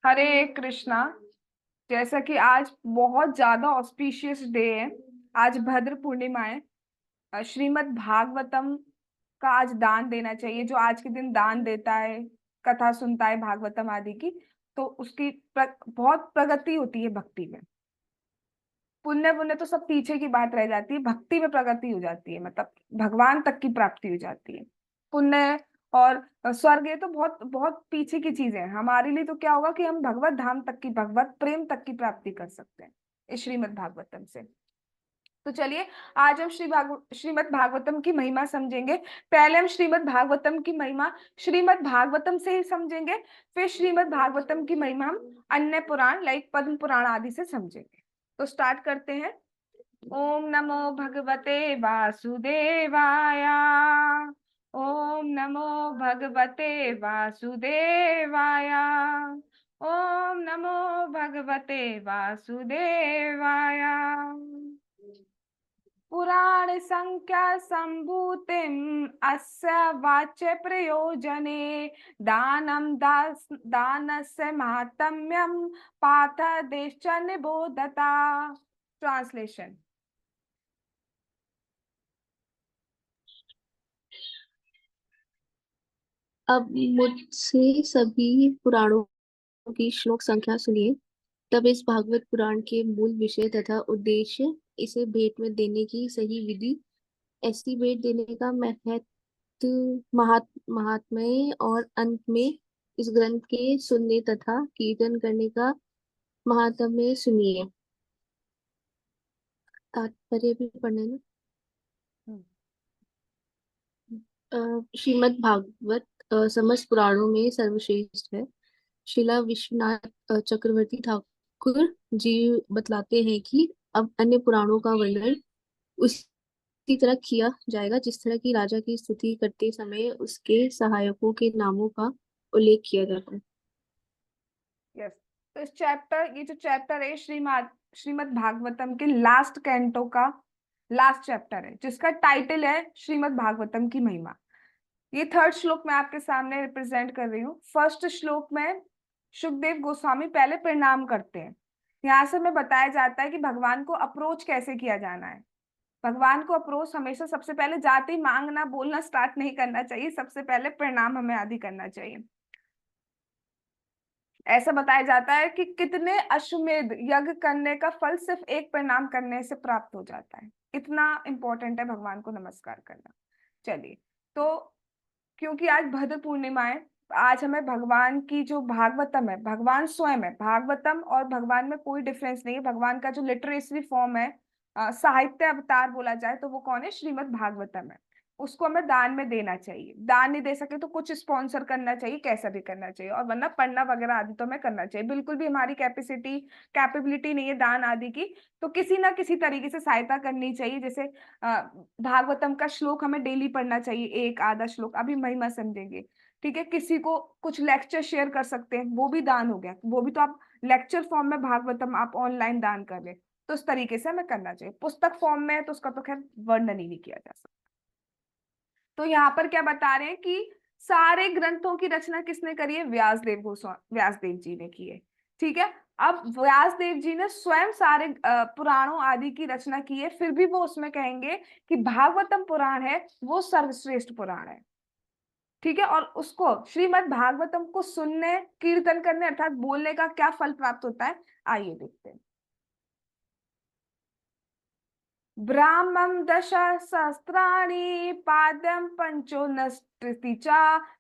हरे कृष्णा। जैसा कि आज बहुत ज्यादा ऑस्पिशियस डे है। आज भद्र पूर्णिमा है। श्रीमद् भागवतम का आज दान देना चाहिए। जो आज के दिन दान देता है, कथा सुनता है भागवतम आदि की, तो उसकी बहुत प्रगति होती है भक्ति में। पुण्य पुण्य तो सब पीछे की बात रह जाती है, भक्ति में प्रगति हो जाती है, मतलब भगवान तक की प्राप्ति हो जाती है। पुण्य और स्वर्ग ये तो बहुत बहुत पीछे की चीजें हैं। हमारे लिए तो क्या होगा कि हम भगवत धाम तक की, भगवत प्रेम तक की प्राप्ति कर सकते हैं इस श्रीमद् भागवतम से। तो चलिए, आज हम श्रीमद् भागवतम की महिमा समझेंगे। पहले हम श्रीमद् भागवतम की महिमा श्रीमद् भागवतम से ही समझेंगे, फिर श्रीमद् भागवतम की महिमा हम अन्य पुराण लाइक पद्म पुराण आदि से समझेंगे। तो स्टार्ट करते हैं। ओम नमो भगवते वासुदेवाय। ओम नमो भगवते वासुदेवाय। ओम नमो भगवते वासुदेवाय। पुराण संख्या संभूतिम अस्य वाच्य प्रयोजने दानम दानस्य महात्म्यम पाठ देश निबोधता। ट्रांसलेशन। अब मुझसे सभी पुराणों की श्लोक संख्या सुनिए। तब इस भागवत पुराण के मूल विषय तथा उद्देश्य, इसे भेंट में देने की सही विधि, ऐसी भेंट देने का महात्म्य और अंत में इस ग्रंथ के सुनने तथा कीर्तन करने का महात्म्य सुनिए। तात्पर्य भी पढ़ना है ना। श्रीमद् भागवत समस्त पुराणों में सर्वश्रेष्ठ है। शिला विश्वनाथ चक्रवर्ती ठाकुर जी बतलाते हैं कि अब अन्य पुराणों का वर्णन उसी तरह किया जाएगा जिस तरह की राजा की स्तुति करते समय उसके सहायकों के नामों का उल्लेख किया जाता है। यस। तो इस चैप्टर, ये जो चैप्टर है श्रीमद् भागवतम के लास्ट कैंटो का लास्ट चैप्टर है, जिसका टाइटल है श्रीमद् भागवतम की महिमा। ये थर्ड श्लोक मैं आपके सामने रिप्रेजेंट कर रही हूँ। फर्स्ट श्लोक में सुखदेव गोस्वामी पहले प्रणाम करते हैं। यहाँ से हमें बताया जाता है कि भगवान को अप्रोच कैसे किया जाना है। भगवान को अप्रोच हमेशा सबसे पहले जाते ही मांगना बोलना स्टार्ट नहीं करना चाहिए, सबसे पहले प्रणाम हमें आदि करना चाहिए। ऐसा बताया जाता है कि कितने अश्वमेध यज्ञ करने का फल सिर्फ एक प्रणाम करने से प्राप्त हो जाता है। इतना इंपॉर्टेंट है भगवान को नमस्कार करना। चलिए, तो क्योंकि आज भद्र पूर्णिमा है, आज हमें भगवान की जो भागवतम है, भगवान स्वयं है। भागवतम और भगवान में कोई डिफरेंस नहीं है। भगवान का जो लिटरेसी फॉर्म है, साहित्य अवतार बोला जाए तो वो कौन है? श्रीमद् भागवतम है। उसको हमें दान में देना चाहिए। दान नहीं दे सके तो कुछ स्पॉन्सर करना चाहिए, कैसा भी करना चाहिए, और वरना पढ़ना वगैरह आदि तो हमें करना चाहिए। बिल्कुल भी हमारी कैपेबिलिटी नहीं है दान आदि की, तो किसी ना किसी तरीके से सहायता करनी चाहिए। जैसे भागवतम का श्लोक हमें डेली पढ़ना चाहिए, एक आधा श्लोक। अभी महिमा समझेंगे, ठीक है। किसी को कुछ लेक्चर शेयर कर सकते हैं, वो भी दान हो गया। वो भी तो आप लेक्चर फॉर्म में भागवतम आप ऑनलाइन दान कर रहे, तो इस तरीके से हमें करना चाहिए। पुस्तक फॉर्म में है तो उसका तो खैर वर्णन ही नहीं किया जा सकता। तो यहाँ पर क्या बता रहे हैं कि सारे ग्रंथों की रचना किसने करी है? व्यास देव जी ने की है, ठीक है। अब व्यास देव जी ने स्वयं सारे पुराणों आदि की रचना की है, फिर भी वो उसमें कहेंगे कि भागवतम पुराण है वो सर्वश्रेष्ठ पुराण है, ठीक है। और उसको श्रीमद् भागवतम को सुनने, कीर्तन करने अर्थात बोलने का क्या फल प्राप्त होता है, आइए देखते हैं। ब्राह्मं दशसहस्राणि पाद्यं पञ्चोनष्टति च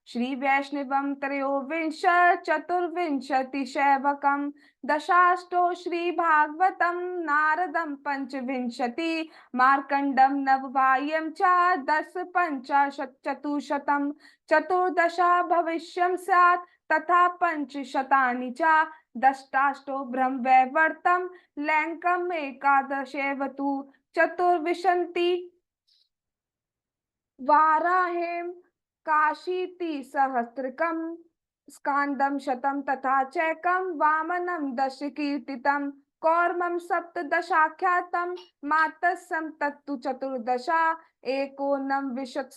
श्रीवैष्णवं त्रयोविंश चतुर्विंशतिशैवकं दशाष्टो श्रीभागवतं नारदं पञ्चविंशति मार्कण्डं नववायं च दश पञ्चाशत् चतुशतं चतुर्दशा भविष्यं स्यात् तथा पञ्चशतानि च दष्टाष्टो ब्रह्मवैवर्तं लैङ्कम् एकादशेवतु चतुर्विंशति वाराहें काशीति सहस्त्रकम स्कांदम शतम तथा चैकम वामनम दश कीर्तितम कौर्मम सप्तदशाख्यातम मातस्सम तत्तु चतुर्दशा एकोनम विशत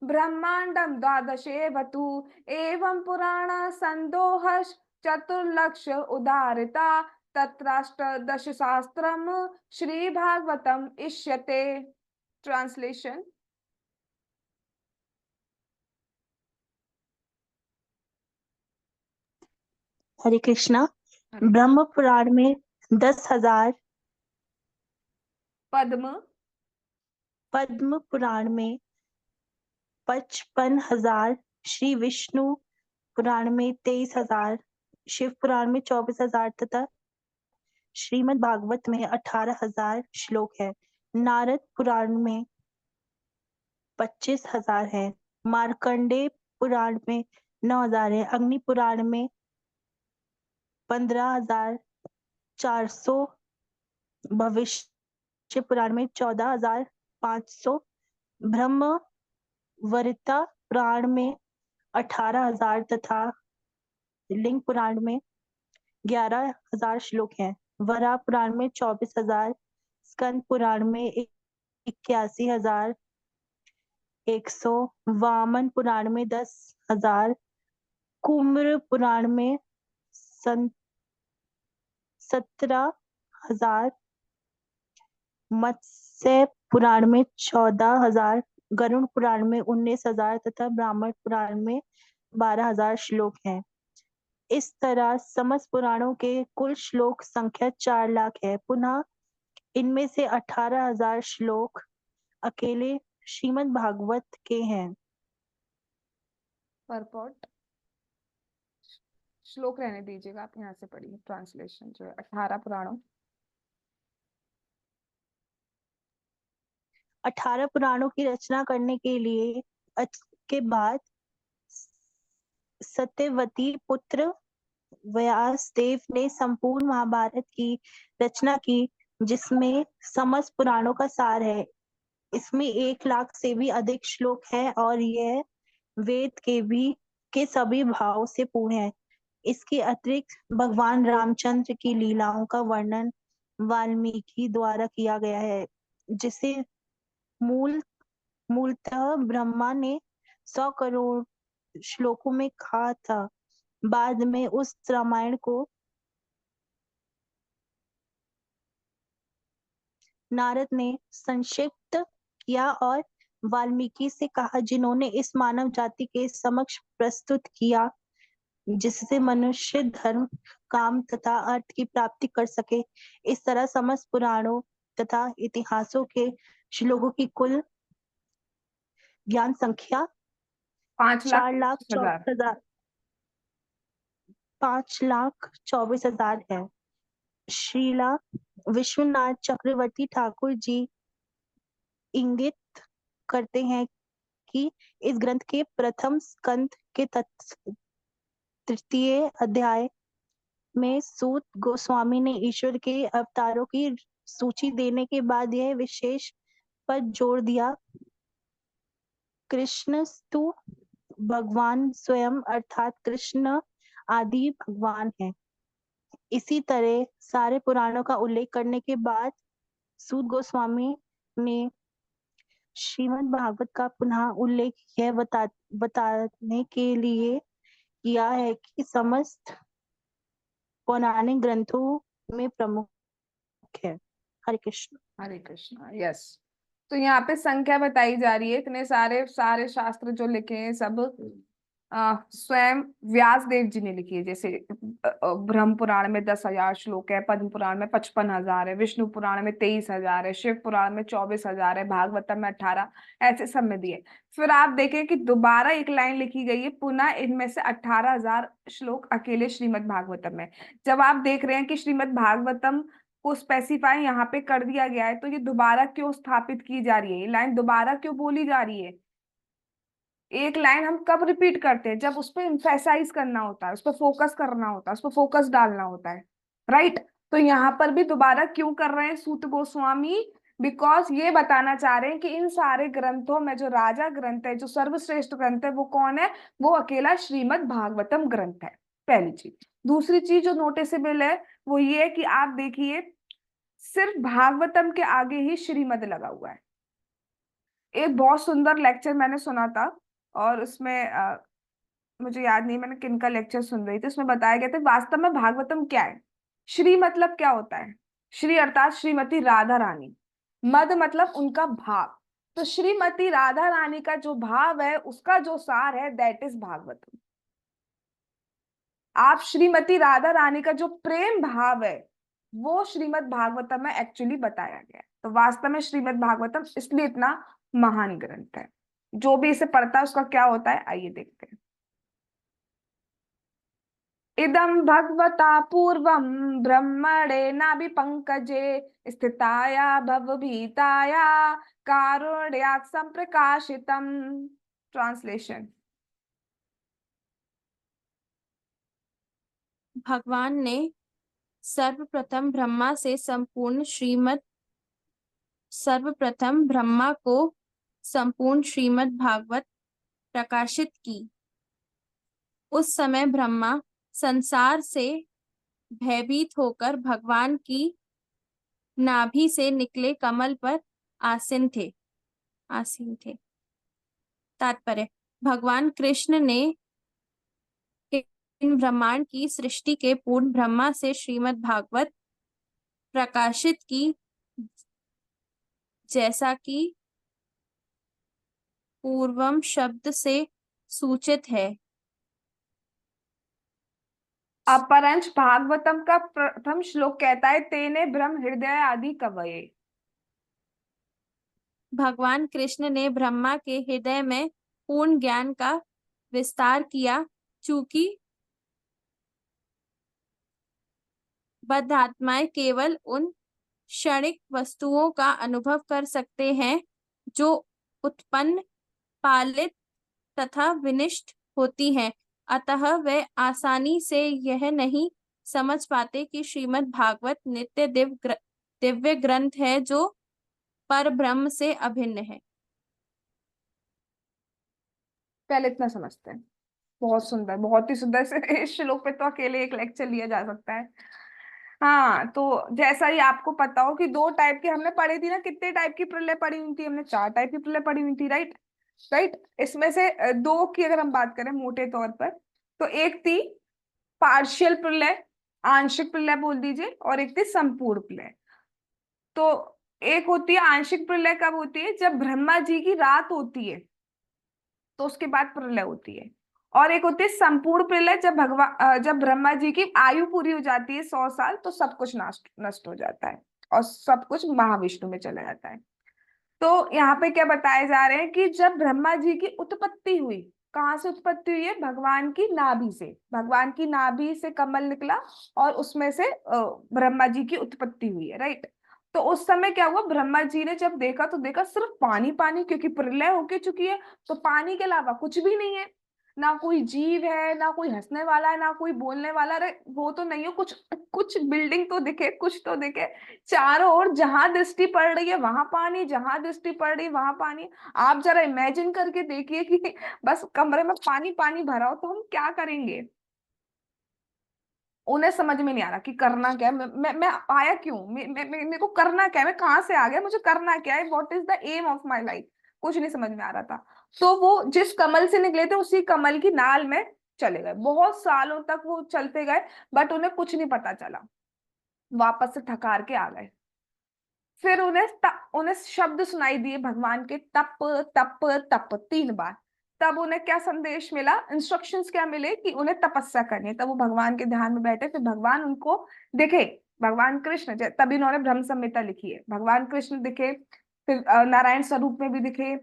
ब्रह्मांडम द्वादशेवतु एवं पुराण संदोहश चतुर्लक्ष उदाहरिता तत्राष्टादश शास्त्रम श्री भागवतम इष्यते। ट्रांसलेशन। हरे कृष्णा। हरे ब्रह्म पुराण में 10,000, पद्म पद्म पुराण में 55,000, श्री विष्णु पुराण में 23,000, शिव पुराण में 24,000 तथा श्रीमद् भागवत में 18,000 श्लोक है। नारद पुराण में 25,000 है। मार्कंडेय पुराण में 9,000 है। अग्नि पुराण में 15,400, भविष्य पुराण में 14,500, ब्रह्म वरिता पुराण में 18,000 तथा लिंग पुराण में 11,000 श्लोक हैं। वराह पुराण में 24,000, स्कंद पुराण में 81,100, वामन पुराण में 10,000, कुम्र पुराण में 17,000, मत्स्य पुराण में 14,000, गरुड़ पुराण में 19,000 तथा ब्राह्मण पुराण में 12,000 श्लोक हैं। इस तरह समस्त पुराणों के कुल श्लोक संख्या 4 लाख है। पुनः इनमें से 18,000 श्लोक अकेले श्रीमद् भागवत के हैं। परपॉट श्लोक रहने दीजिएगा, आप यहाँ से पढ़िए ट्रांसलेशन जो है 18 पुराणों। 18 पुराणों की रचना करने के लिए के बाद सत्यवती पुत्र व्यासदेव ने संपूर्ण महाभारत की रचना की, जिसमें समस्त पुराणों का सार है। इसमें 1 लाख से भी अधिक श्लोक है और यह वेद के सभी भाव से पूर्ण है। इसके अतिरिक्त भगवान रामचंद्र की लीलाओं का वर्णन वाल्मीकि द्वारा किया गया है, जिसे मूलतः ब्रह्मा ने 100 करोड़ श्लोकों में कहा था। बाद में उस रामायण को नारद ने संक्षिप्त किया और वाल्मीकि से कहा, जिन्होंने इस मानव जाति के समक्ष प्रस्तुत किया, जिससे मनुष्य धर्म, काम तथा अर्थ की प्राप्ति कर सके। इस तरह समस्त पुराणों तथा इतिहासों के श्लोकों की कुल ज्ञान संख्या 5,24,000। 5,24,000 है। श्रीला विश्वनाथ चक्रवर्ती ठाकुर जी इंगित करते हैं कि इस ग्रंथ के प्रथम स्कंद के तृतीय अध्याय में सूत गोस्वामी ने ईश्वर के अवतारों की सूची देने के बाद यह विशेष पर जोर दिया, कृष्णस्तु भगवान स्वयं अर्थात कृष्ण आदि भगवान है। इसी तरह सारे पुराणों का उल्लेख करने के बाद सूत गोस्वामी ने श्रीमद् भागवत का पुनः उल्लेख यह बताने के लिए किया है कि समस्त पौराणिक ग्रंथों में प्रमुख है। हरे कृष्ण। हरे कृष्णा। यस। तो यहाँ पे संख्या बताई जा रही है, इतने सारे सारे शास्त्र जो लिखे हैं सब स्वयं व्यास देव जी ने लिखी है। जैसे ब्रह्म पुराण में 10,000 श्लोक है, पद्म पुराण में 55,000 है, विष्णु पुराण में 23,000 है, शिव पुराण में 24,000 है, भागवतम में 18, ऐसे सब में दिए। फिर आप देखें कि दोबारा एक लाइन लिखी गई है, पुनः इनमें से 18,000 श्लोक अकेले श्रीमद् भागवतम में। जब आप देख रहे हैं कि श्रीमद् भागवतम को स्पेसिफाई यहाँ पे कर दिया गया है, तो ये दोबारा क्यों स्थापित की जा रही है, ये लाइन दोबारा क्यों बोली जा रही है? एक लाइन हम कब रिपीट करते हैं? जब उस पर इम्फेसाइज करना होता है, उस पर फोकस करना होता है, उस पर फोकस डालना होता है, राइट? तो यहाँ पर भी दोबारा क्यों कर रहे हैं सूत गोस्वामी? बिकॉज ये बताना चाह रहे हैं कि इन सारे ग्रंथों में जो राजा ग्रंथ है, जो सर्वश्रेष्ठ ग्रंथ है, वो कौन है? वो अकेला श्रीमद् भागवतम ग्रंथ है, पहली चीज। दूसरी चीज जो नोटिसेबल है वो ये है कि आप देखिए, सिर्फ भागवतम के आगे ही श्रीमद लगा हुआ है। एक बहुत सुंदर लेक्चर मैंने सुना था और उसमें मुझे याद नहीं मैंने किन का लेक्चर सुन रही थी, उसमें बताया गया था वास्तव में भागवतम क्या है। श्री मतलब क्या होता है? श्री अर्थात श्रीमती राधा रानी, मद मतलब उनका भाव। तो श्रीमती राधा रानी का जो भाव है, उसका जो सार है, दैट इज भागवतम। आप श्रीमती राधा रानी का जो प्रेम भाव है, वो श्रीमद् भागवतम में एक्चुअली बताया गया है। तो वास्तव में श्रीमद् भागवतम इसलिए इतना महान ग्रंथ है। जो भी इसे पढ़ता है उसका क्या होता है, आइए देखते हैं। इदं भगवता पूर्वं ब्रह्मणे नाभि पंकजे स्थिताया भवभीताया कारुण्यात् संप्रकाशितम्। ट्रांसलेशन। भगवान ने सर्वप्रथम ब्रह्मा से सर्वप्रथम ब्रह्मा को संपूर्ण श्रीमद् भागवत प्रकाशित की। उस समय ब्रह्मा संसार से भयभीत होकर भगवान की नाभि से निकले कमल पर आसीन थे। तात्पर्य, भगवान कृष्ण ने इन ब्रह्मांड की सृष्टि के पूर्ण ब्रह्मा से श्रीमद् भागवत प्रकाशित की, जैसा कि पूर्वम शब्द से सूचित है। अपरंच भागवतम का प्रथम श्लोक कहता है तेने ब्रह्म हृदय आदि कवये। भगवान कृष्ण ने ब्रह्मा के हृदय में पूर्ण ज्ञान का विस्तार किया, चूंकि बद्धात्माएं केवल उन क्षणिक वस्तुओं का अनुभव कर सकते हैं जो उत्पन्न, पालित तथा विनिष्ट होती हैं। अतः वे आसानी से यह नहीं समझ पाते कि श्रीमद् भागवत नित्य दिव्य ग्रंथ है जो पर ब्रह्म से अभिन्न है। पहले इतना समझते हैं। बहुत सुंदर, बहुत ही सुंदर से इस श्लोक पे तो अकेले एक लेक्चर लिया जा सकता है। हाँ, तो जैसा ही आपको पता हो कि दो टाइप की हमने पढ़ी थी ना, कितने टाइप की प्रलय पढ़ी हुई थी हमने? 4 टाइप की प्रलय पढ़ी हुई थी, राइट? राइट। इसमें से दो की अगर हम बात करें मोटे तौर पर, तो एक थी पार्शियल प्रलय, आंशिक प्रलय बोल दीजिए, और एक थी संपूर्ण प्रलय। तो एक होती है आंशिक प्रलय, कब होती है? जब ब्रह्मा जी की रात होती है तो उसके बाद प्रलय होती है। और एक होती है संपूर्ण प्रलय, जब ब्रह्मा जी की आयु पूरी हो जाती है 100 साल, तो सब कुछ नष्ट नष्ट हो जाता है और सब कुछ महाविष्णु में चला जाता है। तो यहाँ पे क्या बताए जा रहे हैं कि जब ब्रह्मा जी की उत्पत्ति हुई, कहाँ से उत्पत्ति हुई है? भगवान की नाभि से। भगवान की नाभि से कमल निकला और उसमें से ब्रह्मा जी की उत्पत्ति हुई है, राइट? तो उस समय क्या हुआ, ब्रह्मा जी ने जब देखा तो देखा सिर्फ पानी पानी, क्योंकि प्रलय होके चुकी है। तो पानी के अलावा कुछ भी नहीं है, ना कोई जीव है, ना कोई हंसने वाला है, ना कोई बोलने वाला। अरे वो तो नहीं हो, कुछ कुछ बिल्डिंग तो दिखे, कुछ तो दिखे। चारों ओर जहां दृष्टि पड़ रही है वहां पानी, जहां दृष्टि पड़ रही है वहां पानी। आप जरा इमेजिन करके देखिए कि बस कमरे में पानी पानी भरा हो तो हम क्या करेंगे? उन्हें समझ में नहीं आ रहा कि करना क्या है। मैं आया क्यों, मेरे को करना क्या है, मैं कहाँ से आ गया, मुझे करना क्या है, what is the aim of my life? कुछ नहीं समझ में आ रहा था। तो वो जिस कमल से निकले थे उसी कमल की नाल में चले गए। बहुत सालों तक वो चलते गए, बट उन्हें कुछ नहीं पता चला। वापस से थकार के आ गए। फिर उन्हें शब्द सुनाई दिए भगवान के, तप तप तप 3 बार। तब उन्हें क्या संदेश मिला, इंस्ट्रक्शंस क्या मिले कि उन्हें तपस्या करनी है। तब वो भगवान के ध्यान में बैठे, फिर भगवान उनको दिखे। भगवान कृष्ण, तभी उन्होंने ब्रह्म संहिता लिखी है। भगवान कृष्ण दिखे, फिर नारायण स्वरूप में भी दिखे।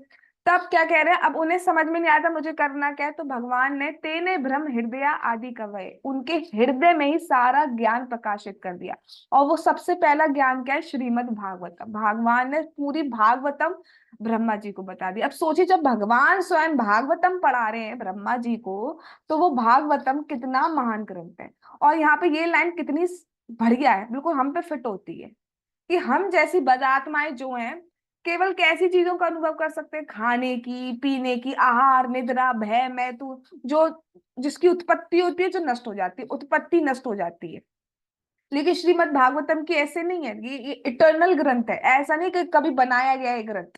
तब क्या कह रहे हैं, अब उन्हें समझ में नहीं आता मुझे करना क्या है। तो भगवान ने तेने ब्रह्म हृदय आदि कवये, उनके हृदय में ही सारा ज्ञान प्रकाशित कर दिया। और वो सबसे पहला ज्ञान क्या है? श्रीमद् भागवतम। भगवान ने पूरी भागवतम ब्रह्मा जी को बता दी। अब सोचिए, जब भगवान स्वयं भागवतम पढ़ा रहे हैं ब्रह्मा जी को, तो वो भागवतम कितना महान ग्रंथ है। और यहाँ पे ये लाइन कितनी बढ़िया है, बिल्कुल हम पे फिट होती है कि हम जैसी बदात्माएं जो हैं, केवल कैसी चीजों का अनुभव कर सकते हैं? खाने की, पीने की, आहार, निद्रा, भय, मैथुन, जो जिसकी उत्पत्ति होती है, जो नष्ट हो जाती है, उत्पत्ति नष्ट हो जाती है। लेकिन श्रीमद् भागवतम की ऐसे नहीं है। ये इटर्नल ग्रंथ है। ऐसा नहीं कि कभी बनाया गया है ग्रंथ,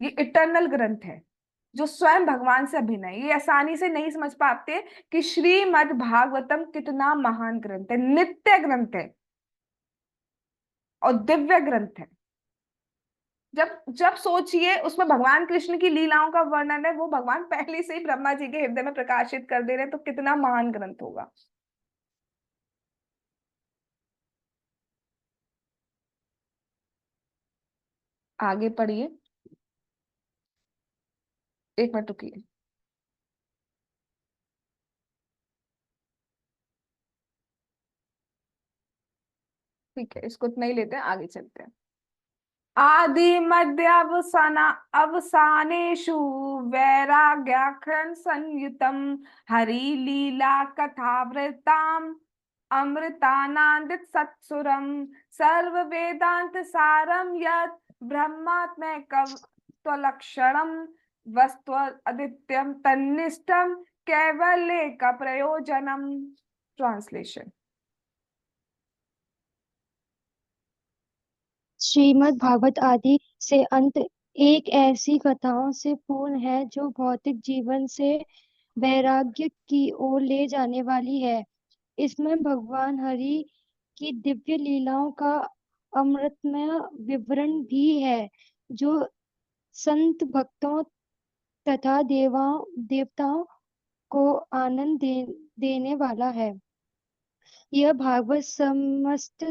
ये इटर्नल ग्रंथ है। जो स्वयं भगवान से अभिन्न है। ये आसानी से नहीं समझ पाते कि श्रीमद् भागवतम कितना महान ग्रंथ है, नित्य ग्रंथ है और दिव्य ग्रंथ है। जब जब सोचिए उसमें भगवान कृष्ण की लीलाओं का वर्णन है, वो भगवान पहले से ही ब्रह्मा जी के हृदय में प्रकाशित कर दे रहे हैं, तो कितना महान ग्रंथ होगा। आगे पढ़िए, एक मिनट रुकिए। ठीक है, इसको इतना ही लेते हैं, आगे चलते हैं। आदि मध्य अवसाना अवसानेषु वैराग्याख्यन संयुतम हरि लीला कथावृताम अमृतानंदित सत्सुरम सर्व वेदांत सारम यत् ब्रह्मात्मैकं त्वलक्षणम वस्तु अदित्यम तन्निष्ठम कैवल्य का प्रयोजनम। ट्रांसलेशन। श्रीमद् भागवत आदि से अंत एक ऐसी कथाओं से पूर्ण है जो भौतिक जीवन से वैराग्य की ओर ले जाने वाली है। इसमें भगवान हरि की दिव्य लीलाओं का अमृतमय विवरण भी है, जो संत भक्तों तथा देवताओं को आनंद देने वाला है। यह भागवत समस्त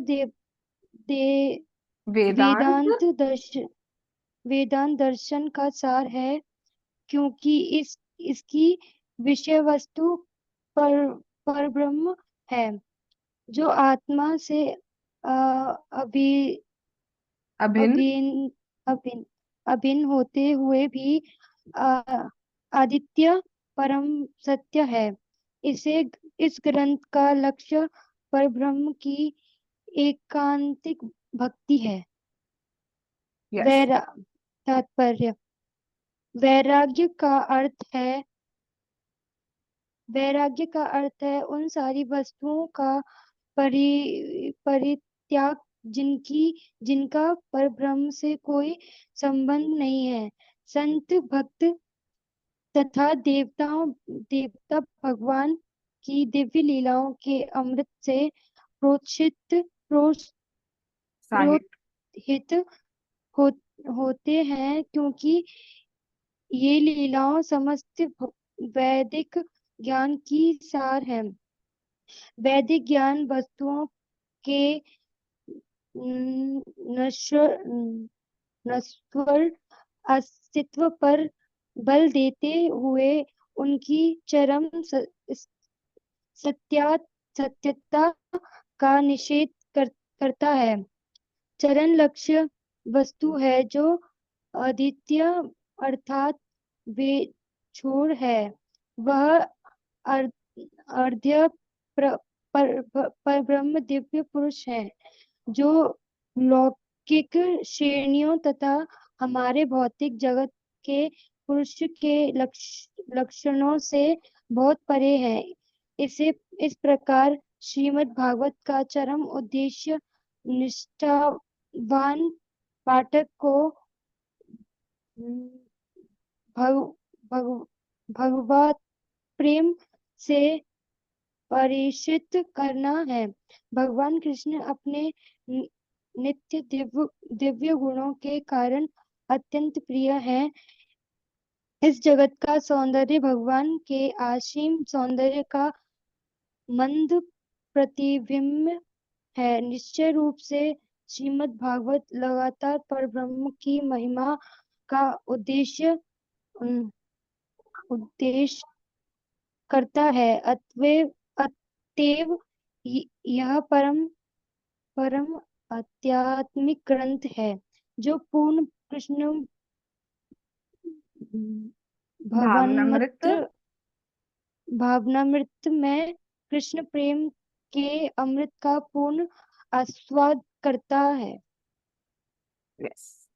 वेदांत वेदांत दर्शन का सार है, क्योंकि इसकी विषय वस्तु परब्रह्म है, जो आत्मा से अभिन्न अभिन्न अभिन्न होते हुए भी आदित्य परम सत्य है। इस ग्रंथ का लक्ष्य परब्रह्म की एकांतिक भक्ति है। यस। तात्पर्य वैराग्य का अर्थ है उन सारी वस्तुओं का परित्याग जिनका परब्रह्म से कोई संबंध नहीं है। संत भक्त तथा देवता भगवान की दिव्य लीलाओं के अमृत से प्रोत्साहित होते हैं, क्योंकि ये लीलाओं समस्त वैदिक ज्ञान की सार है। वैदिक ज्ञान वस्तुओं के नश्वर अस्तित्व पर बल देते हुए उनकी चरम सत्यता का निषेध करता है। चरण लक्ष्य वस्तु है जो अद्वितीय अर्थात बेछोड़ है। वह अर्ध्य परब्रह्म दिव्य पुरुष है, जो लौकिक श्रेणियों तथा हमारे भौतिक जगत के पुरुष के लक्षणों से बहुत परे है। इस प्रकार श्रीमद् भागवत का चरम उद्देश्य निष्ठावान पाठक को भगवत प्रेम से परिचित करना है। भगवान कृष्ण अपने नित्य दिव्य गुणों के कारण अत्यंत प्रिय हैं। इस जगत का सौंदर्य भगवान के असीम सौंदर्य का मंद प्रतिबिंब है। निश्चय रूप से श्रीमद् भागवत लगातार परब्रह्म की महिमा का उद्देश्य करता है। अतएव यह परम आध्यात्मिक ग्रंथ है, जो पूर्ण कृष्ण भावनामृत भावनामृत में कृष्ण प्रेम के अमृत का पूर्ण आस्वाद करता है। यस।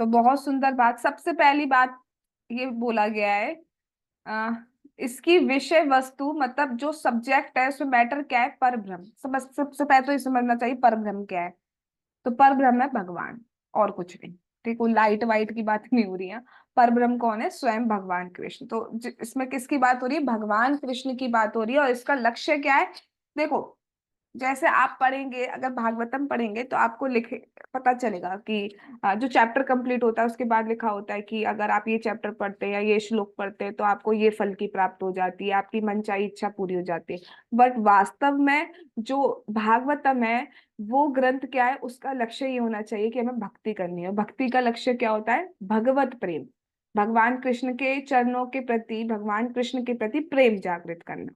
तो बहुत सुंदर बात, सबसे पहली बात ये बोला गया है, इसकी विषय वस्तु मतलब जो सब्जेक्ट है उसमें मैटर क्या है, परब्रह्म। सबसे पहले तो ये समझना चाहिए परब्रह्म क्या है। तो परब्रह्म है भगवान और कुछ नहीं। ठीक, कोई लाइट वाइट की बात नहीं हो रही है। पर ब्रह्म कौन है? स्वयं भगवान कृष्ण। तो इसमें किसकी बात हो रही है? भगवान कृष्ण की बात हो रही है। और इसका लक्ष्य क्या है? देखो, जैसे आप पढ़ेंगे, अगर भागवतम पढ़ेंगे तो आपको लिखे पता चलेगा कि जो चैप्टर कंप्लीट होता है उसके बाद लिखा होता है कि अगर आप ये चैप्टर पढ़ते हैं या ये श्लोक पढ़ते हैं तो आपको ये फल की प्राप्त हो जाती है, आपकी मनचाही इच्छा पूरी हो जाती है। बट वास्तव में जो भागवतम है वो ग्रंथ क्या है? उसका लक्ष्य ये होना चाहिए कि हमें भक्ति करनी है। भक्ति का लक्ष्य क्या होता है? भगवत प्रेम, भगवान कृष्ण के चरणों के प्रति, भगवान कृष्ण के प्रति प्रेम जागृत करना।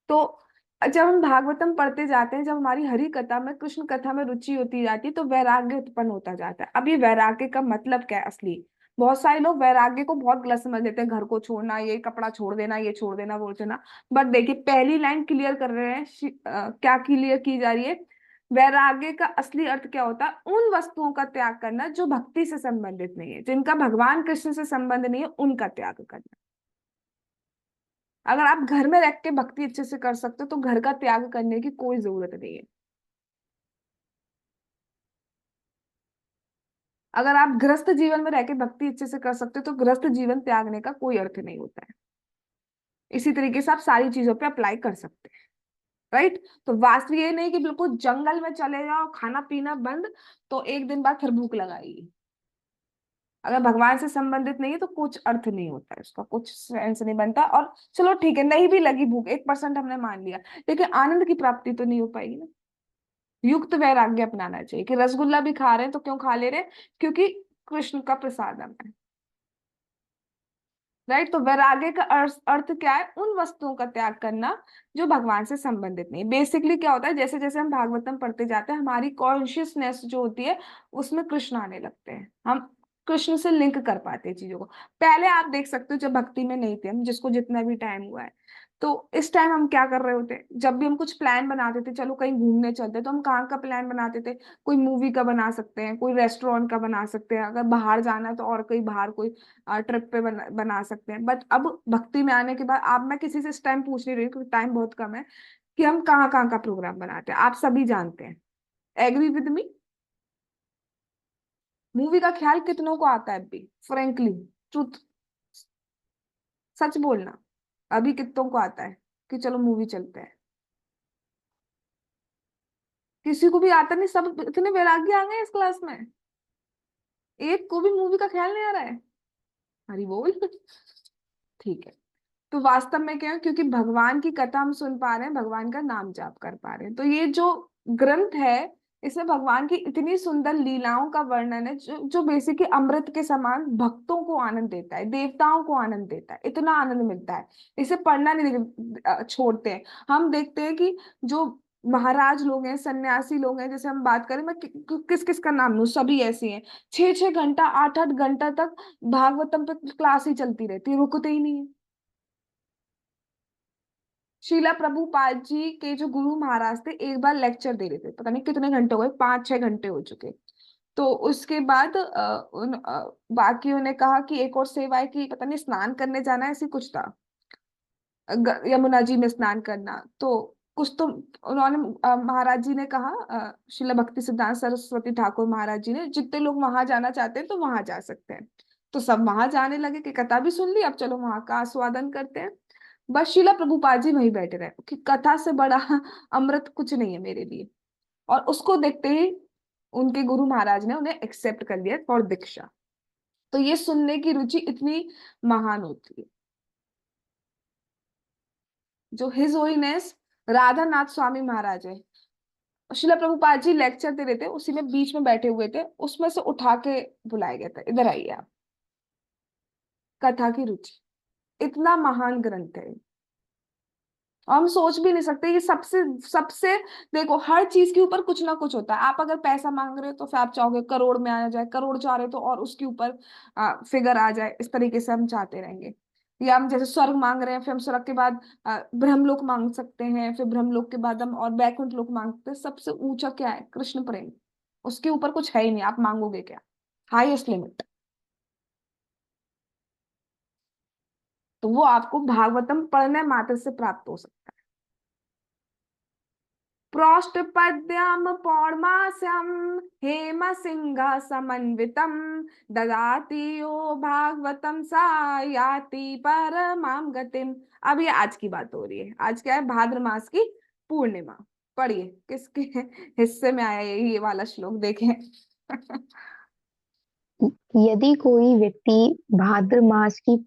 तो जब हम भागवतम पढ़ते जाते हैं, जब हमारी हरि कथा में, कृष्ण कथा में रुचि होती जाती है तो वैराग्य उत्पन्न होता जाता है। अब ये वैराग्य का मतलब क्या है असली? बहुत सारे लोग वैराग्य को बहुत गलत समझ लेते हैं, घर को छोड़ना, ये कपड़ा छोड़ देना, ये छोड़ देना, वो छोड़ना। बट देखिए, पहली लाइन क्लियर कर रहे हैं, क्या क्लियर की जा रही है? वैराग्य का असली अर्थ क्या होता है? उन वस्तुओं का त्याग करना जो भक्ति से संबंधित नहीं है, जिनका भगवान कृष्ण से संबंध नहीं है, उनका त्याग करना। अगर आप घर में रह के भक्ति अच्छे से कर सकते हो तो घर का त्याग करने की कोई जरूरत नहीं है। अगर आप गृहस्थ जीवन में रह के भक्ति अच्छे से कर सकते हो तो गृहस्थ जीवन त्यागने का कोई अर्थ नहीं होता है। इसी तरीके से आप सारी चीजों पे अप्लाई कर सकते हैं। राइट? तो वास्तव ये नहीं कि बिल्कुल जंगल में चले जाओ, खाना पीना बंद, तो एक दिन बाद फिर भूख लगाएगी। अगर भगवान से संबंधित नहीं है तो कुछ अर्थ नहीं होता है, उसका कुछ सेंस नहीं बनता। और चलो ठीक है, नहीं भी लगी भूख, 1% हमने मान लिया, लेकिन आनंद की प्राप्ति तो नहीं हो पाएगी ना। युक्त वैराग्य अपनाना चाहिए कि रसगुल्ला भी खा रहे हैं तो क्यों खा ले रहे हैं? क्योंकि कृष्ण का प्रसादम है। राइट? तो वैराग्य का अर्थ क्या है? उन वस्तुओं का त्याग करना जो भगवान से संबंधित नहीं। बेसिकली क्या होता है, जैसे जैसे हम भागवतम पढ़ते जाते हैं हमारी कॉन्शियसनेस जो होती है उसमें कृष्ण आने लगते हैं, हम कृष्ण से लिंक कर पाते हैं चीजों को। पहले आप देख सकते हो जब भक्ति में नहीं थे हम, जिसको जितना भी टाइम हुआ है, तो इस टाइम हम क्या कर रहे होते? जब भी हम कुछ प्लान बनाते थे, चलो कहीं घूमने चलते, तो हम कहाँ का प्लान बनाते थे? कोई मूवी का बना सकते हैं, कोई रेस्टोरेंट का बना सकते हैं, अगर बाहर जाना है तो और कहीं बाहर कोई ट्रिप पे बना सकते हैं। बट अब भक्ति में आने के बाद, आप, मैं किसी से इस टाइम पूछ नहीं रही हूँ क्योंकि टाइम बहुत कम है, कि हम कहाँ कहाँ का प्रोग्राम बनाते हैं, आप सभी जानते हैं। Agree with me? मूवी का ख्याल कितनों को आता है अभी? फ्रेंकली, ट्रुथ, सच बोलना, अभी कितनों को आता है कि चलो मूवी चलते हैं? किसी को भी आता नहीं, सब इतने वैराग्य आ गए इस क्लास में, एक को भी मूवी का ख्याल नहीं आ रहा है। हरी बोल। ठीक है। तो वास्तव में क्या है? क्योंकि भगवान की कथा हम सुन पा रहे हैं, भगवान का नाम जाप कर पा रहे हैं, तो ये जो ग्रंथ है इसमें भगवान की इतनी सुंदर लीलाओं का वर्णन है जो जो बेसिकली अमृत के समान भक्तों को आनंद देता है, देवताओं को आनंद देता है, इतना आनंद मिलता है। इसे पढ़ना नहीं छोड़ते हैं। हम देखते हैं कि जो महाराज लोग हैं, सन्यासी लोग हैं, जैसे हम बात करें, मैं किस किस का नाम लूं, सभी ऐसे हैं, 6 6 घंटा, 8 8 घंटा तक भागवतम पे क्लास ही चलती रहती है, रुकते ही नहीं है। शीला प्रभुपाद जी के जो गुरु महाराज थे एक बार लेक्चर दे रहे थे, पता नहीं कितने घंटे हो गए, 5 6 घंटे हो चुके। तो उसके बाद बाकियों ने कहा कि एक और सेवा है कि पता नहीं स्नान करने जाना है, ऐसी कुछ था, यमुना जी में स्नान करना। तो कुछ तो उन्होंने महाराज जी ने कहा, शिला भक्ति सिद्धांत सरस्वती ठाकुर महाराज जी ने, जितने लोग वहां जाना चाहते हैं तो वहां जा सकते हैं। तो सब वहां जाने लगे कि कथा भी सुन ली, अब चलो वहां का आस्वादन करते हैं। बस शिला प्रभुपाद जी वहीं बैठे रहे कि कथा से बड़ा अमृत कुछ नहीं है मेरे लिए। और उसको देखते ही उनके गुरु महाराज ने उन्हें एक्सेप्ट कर लिया फॉर दीक्षा। तो ये सुनने की रुचि इतनी महान होती है। जो हिज होलीनेस राधा नाथ स्वामी महाराज है, शिला प्रभुपाद जी लेक्चर दे रहे थे, उसी में बीच में बैठे हुए थे, उसमें से उठा के बुलाए गए थे, इधर आइए आप। कथा की रुचि, इतना महान ग्रंथ है। और हम सोच भी नहीं सकते कि सबसे सबसे, देखो हर चीज के ऊपर कुछ ना कुछ होता है। आप अगर पैसा मांग रहे हो तो फिर आप चाहोगे करोड़ में आ जाए, करोड़ चाह रहे हो तो और उसके ऊपर फिगर आ जाए, इस तरीके से हम चाहते रहेंगे। या हम जैसे स्वर्ग मांग रहे हैं, फिर हम स्वर्ग के बाद ब्रह्मलोक मांग सकते हैं, फिर ब्रह्मलोक के बाद हम और वैकुंठ लोक मांग सकते हैं। सबसे ऊंचा क्या है? कृष्ण प्रेम। उसके ऊपर कुछ है ही नहीं, आप मांगोगे क्या? Highest limit. तो वो आपको भागवतम पढ़ने मात्र से प्राप्त हो सकता है। प्रोष्ठपद्यं पौर्णमास्यं हेम सिंह समन्वितम ददाति यो भागवतम सा याति परमाम गतिम। अब ये आज की बात हो रही है। आज क्या है? भाद्र मास की पूर्णिमा। पढ़िए किसके हिस्से में आया ये वाला श्लोक, देखें। यदि कोई व्यक्ति भाद्र मास की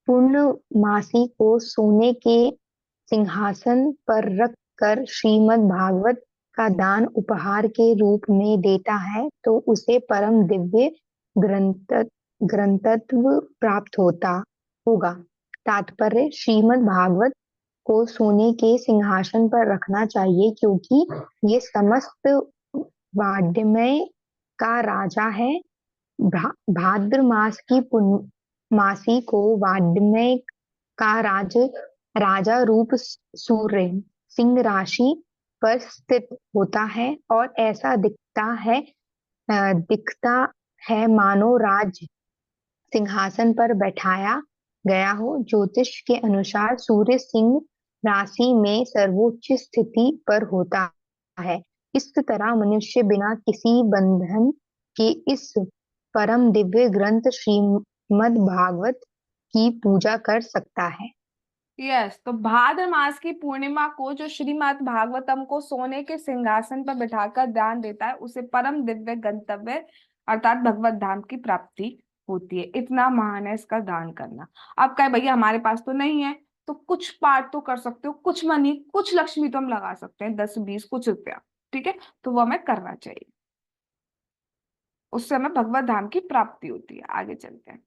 पूर्णमासी को सोने के सिंहासन पर रख कर श्रीमद् भागवत का दान उपहार के रूप में देता है तो उसे परम दिव्य ग्रंथत्व प्राप्त होगा। तात्पर्य, श्रीमद् भागवत को सोने के सिंहासन पर रखना चाहिए क्योंकि ये समस्त वाङ्मय का राजा है। भाद्र मास की पूर्णमासी को वाङ्मय का राजा रूप सूर्य सिंह राशि पर स्थित होता है और ऐसा दिखता है मानो राज सिंहासन पर बैठाया गया हो। ज्योतिष के अनुसार सूर्य सिंह राशि में सर्वोच्च स्थिति पर होता है। इस तरह मनुष्य बिना किसी बंधन के इस परम दिव्य ग्रंथ श्रीमद् भागवत की पूजा कर सकता है। यस, तो भाद्र मास की पूर्णिमा को जो श्रीमद् भागवतम को सोने के सिंहासन पर बिठाकर दान देता है उसे परम दिव्य गंतव्य अर्थात भगवत धाम की प्राप्ति होती है। इतना महान है इसका दान करना। अब कहे भैया हमारे पास तो नहीं है, तो कुछ पार्ट तो कर सकते हो, कुछ मनी कुछ लक्ष्मी तो हम लगा सकते हैं, 10-20 कुछ रुपया, ठीक है, तो वो हमें करना चाहिए। उससे हमें भगवत धाम की प्राप्ति होती है। आगे चलते हैं।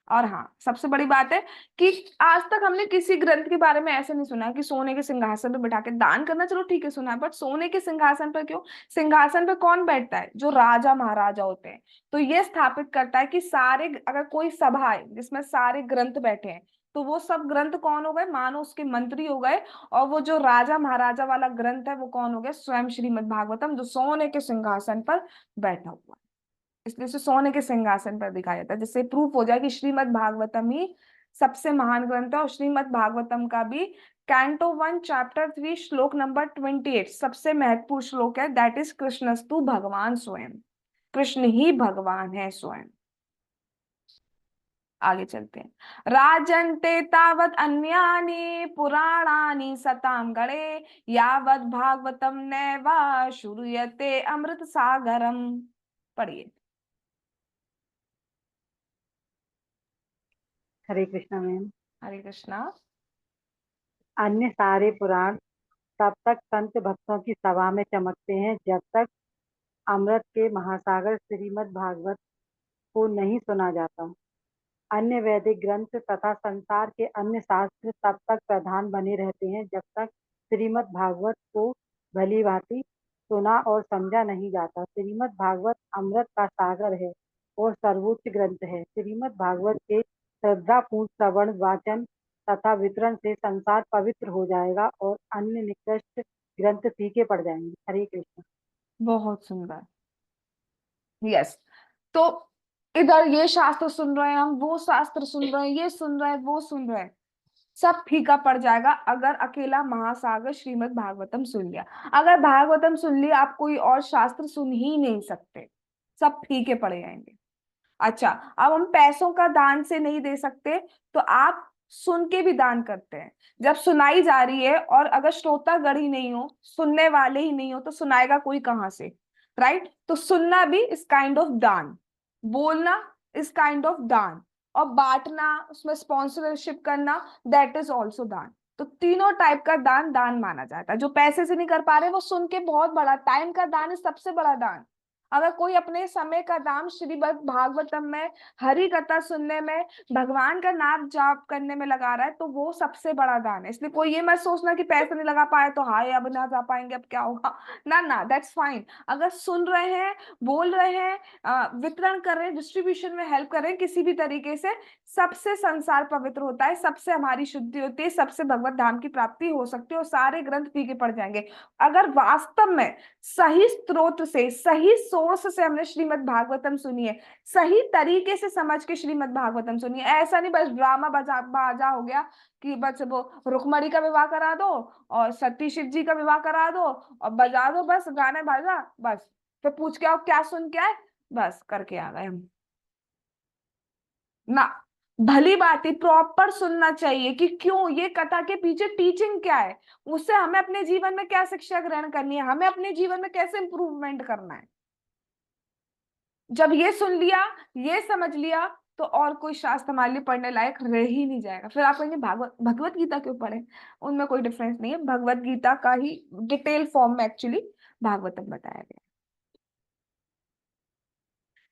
और हाँ, सबसे बड़ी बात है कि आज तक हमने किसी ग्रंथ के बारे में ऐसे नहीं सुना कि सोने के सिंहासन पर बैठा के दान करना, चलो ठीक है सुना है, बट सोने के सिंहासन पर क्यों? सिंहासन पर कौन बैठता है? जो राजा महाराजा होते हैं। तो ये स्थापित करता है कि सारे, अगर कोई सभा है जिसमें सारे ग्रंथ बैठे हैं तो वो सब ग्रंथ कौन हो गए? मानो उसके मंत्री हो गए। और वो जो राजा महाराजा वाला ग्रंथ है वो कौन हो गया? स्वयं श्रीमद् भागवतम, जो सोने के सिंहासन पर बैठा हुआ है। इसलिए उसे सोने के सिंहासन पर दिखाया जाता है, जिससे प्रूफ हो जाए कि श्रीमद् भागवतम ही सबसे महान ग्रंथ है। और श्रीमद् भागवतम का भी कैंटो 1 चैप्टर 3 श्लोक नंबर 28 सबसे महत्वपूर्ण श्लोक है, दैट इज कृष्णस्तु भगवान स्वयं। कृष्ण ही भगवान है स्वयं। आगे चलते हैं। राजन्ते तावत् अन्यानि पुराणानि सतां गणे यावत् भागवतम नैवा श्रूयते अमृत सागरम। पढ़िए। हरे कृष्णा मैम। हरे कृष्णा। अन्य सारे पुराण तब तक संत भक्तों की सभा में चमकते हैं जब तक अमृत के महासागर श्रीमद् भागवत को नहीं सुना जाता। अन्य वैदिक ग्रंथ तथा संसार के अन्य शास्त्र तब तक प्रधान बने रहते हैं जब तक श्रीमद् भागवत को भली भांति सुना और समझा नहीं जाता। श्रीमद् भागवत अमृत का सागर है और सर्वोच्च ग्रंथ है। श्रीमद् भागवत के श्रद्धापूर्ण श्रवण, वाचन तथा वितरण से संसार पवित्र हो जाएगा और अन्य निकृष्ट ग्रंथ फीके पड़ जाएंगे। हरे कृष्ण। बहुत सुंदर। यस, तो इधर ये शास्त्र सुन रहे हैं हम, वो शास्त्र सुन रहे हैं, ये सुन रहे हैं, वो सुन रहे हैं, सब फीका पड़ जाएगा अगर अकेला महासागर श्रीमद् भागवतम सुन लिया। अगर भागवतम सुन लिया आप कोई और शास्त्र सुन ही नहीं सकते, सब फीके पड़ जाएंगे। अच्छा, अब हम पैसों का दान से नहीं दे सकते तो आप सुन के भी दान करते हैं। जब सुनाई जा रही है और अगर श्रोतागण ही नहीं हो, सुनने वाले ही नहीं हो, तो सुनाएगा कोई कहाँ से? राइट? तो सुनना भी इस काइंड ऑफ दान, बोलना इस काइंड ऑफ दान, और बांटना, उसमें स्पॉन्सरशिप करना, दैट इज ऑल्सो दान। तो तीनों टाइप का दान दान माना जाता है। जो पैसे से नहीं कर पा रहे वो सुन के बहुत बड़ा, टाइम का दान सबसे बड़ा दान। अगर कोई अपने समय का दान श्रीमद् भागवतम में हरि कथा सुनने में, भगवान का नाम जाप करने में लगा रहा है तो वो सबसे बड़ा दान है। इसलिए कोई ये मत सोचना कि पैसे नहीं लगा पाए तो हाय अब ना जा पाएंगे, अब क्या होगा। ना ना, दैट्स फाइन। अगर सुन रहे हैं, बोल रहे हैं, वितरण कर रहे हैं, डिस्ट्रीब्यूशन में हेल्प कर रहे हैं किसी भी तरीके से, सबसे संसार पवित्र होता है, सबसे हमारी शुद्धि होती है, सबसे भगवत धाम की प्राप्ति हो सकती है और सारे ग्रंथ फीके पड़ जाएंगे। अगर वास्तव में सही स्रोत से, सही सोर्स सोर्स से हमने श्रीमद् भागवतम सुनी है, सही तरीके से समझ के श्रीमद् भागवतम सुनी है। ऐसा नहीं बस ड्रामा बजा बाजा हो गया कि बस वो रुक्मणी का विवाह करा दो और सती शिव जी का विवाह करा दो और बजा दो बस गाने बाजा, बस फिर पूछ के आओ क्या सुन के आए, बस करके आ गए हम ना। भली बात है, प्रॉपर सुनना चाहिए कि क्यों ये कथा के पीछे टीचिंग क्या है, उससे हमें अपने जीवन में क्या शिक्षा ग्रहण करनी है, हमें अपने जीवन में कैसे इंप्रूवमेंट करना है। जब ये सुन लिया, ये समझ लिया, तो और कोई शास्त्र हमारे लिए पढ़ने लायक रह ही नहीं जाएगा। फिर आप कहेंगे भगवत गीता क्यों पढ़े, उनमें कोई डिफरेंस नहीं है, भगवत गीता का ही डिटेल फॉर्म में एक्चुअली भागवतम बताया गया।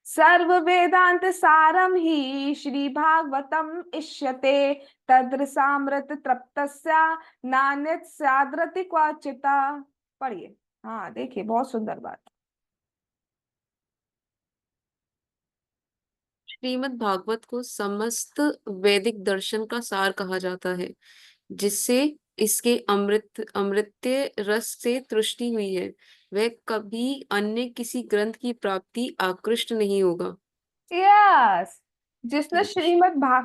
सर्व वेदांत सारम ही श्री भागवतम इष्यते तद्रसामृत तृप्तस्या नान्यत् स्याद्रति क्वचिता। पढ़िए, हाँ देखिए बहुत सुंदर बात। श्रीमद् भागवत को समस्त वैदिक दर्शन का सार कहा जाता है, जिससे इसके अमृत्य रस से तृष्टि हुई है, वह कभी अन्य किसी ग्रंथ की प्राप्ति आकृष्ट नहीं होगा। यस, जिसने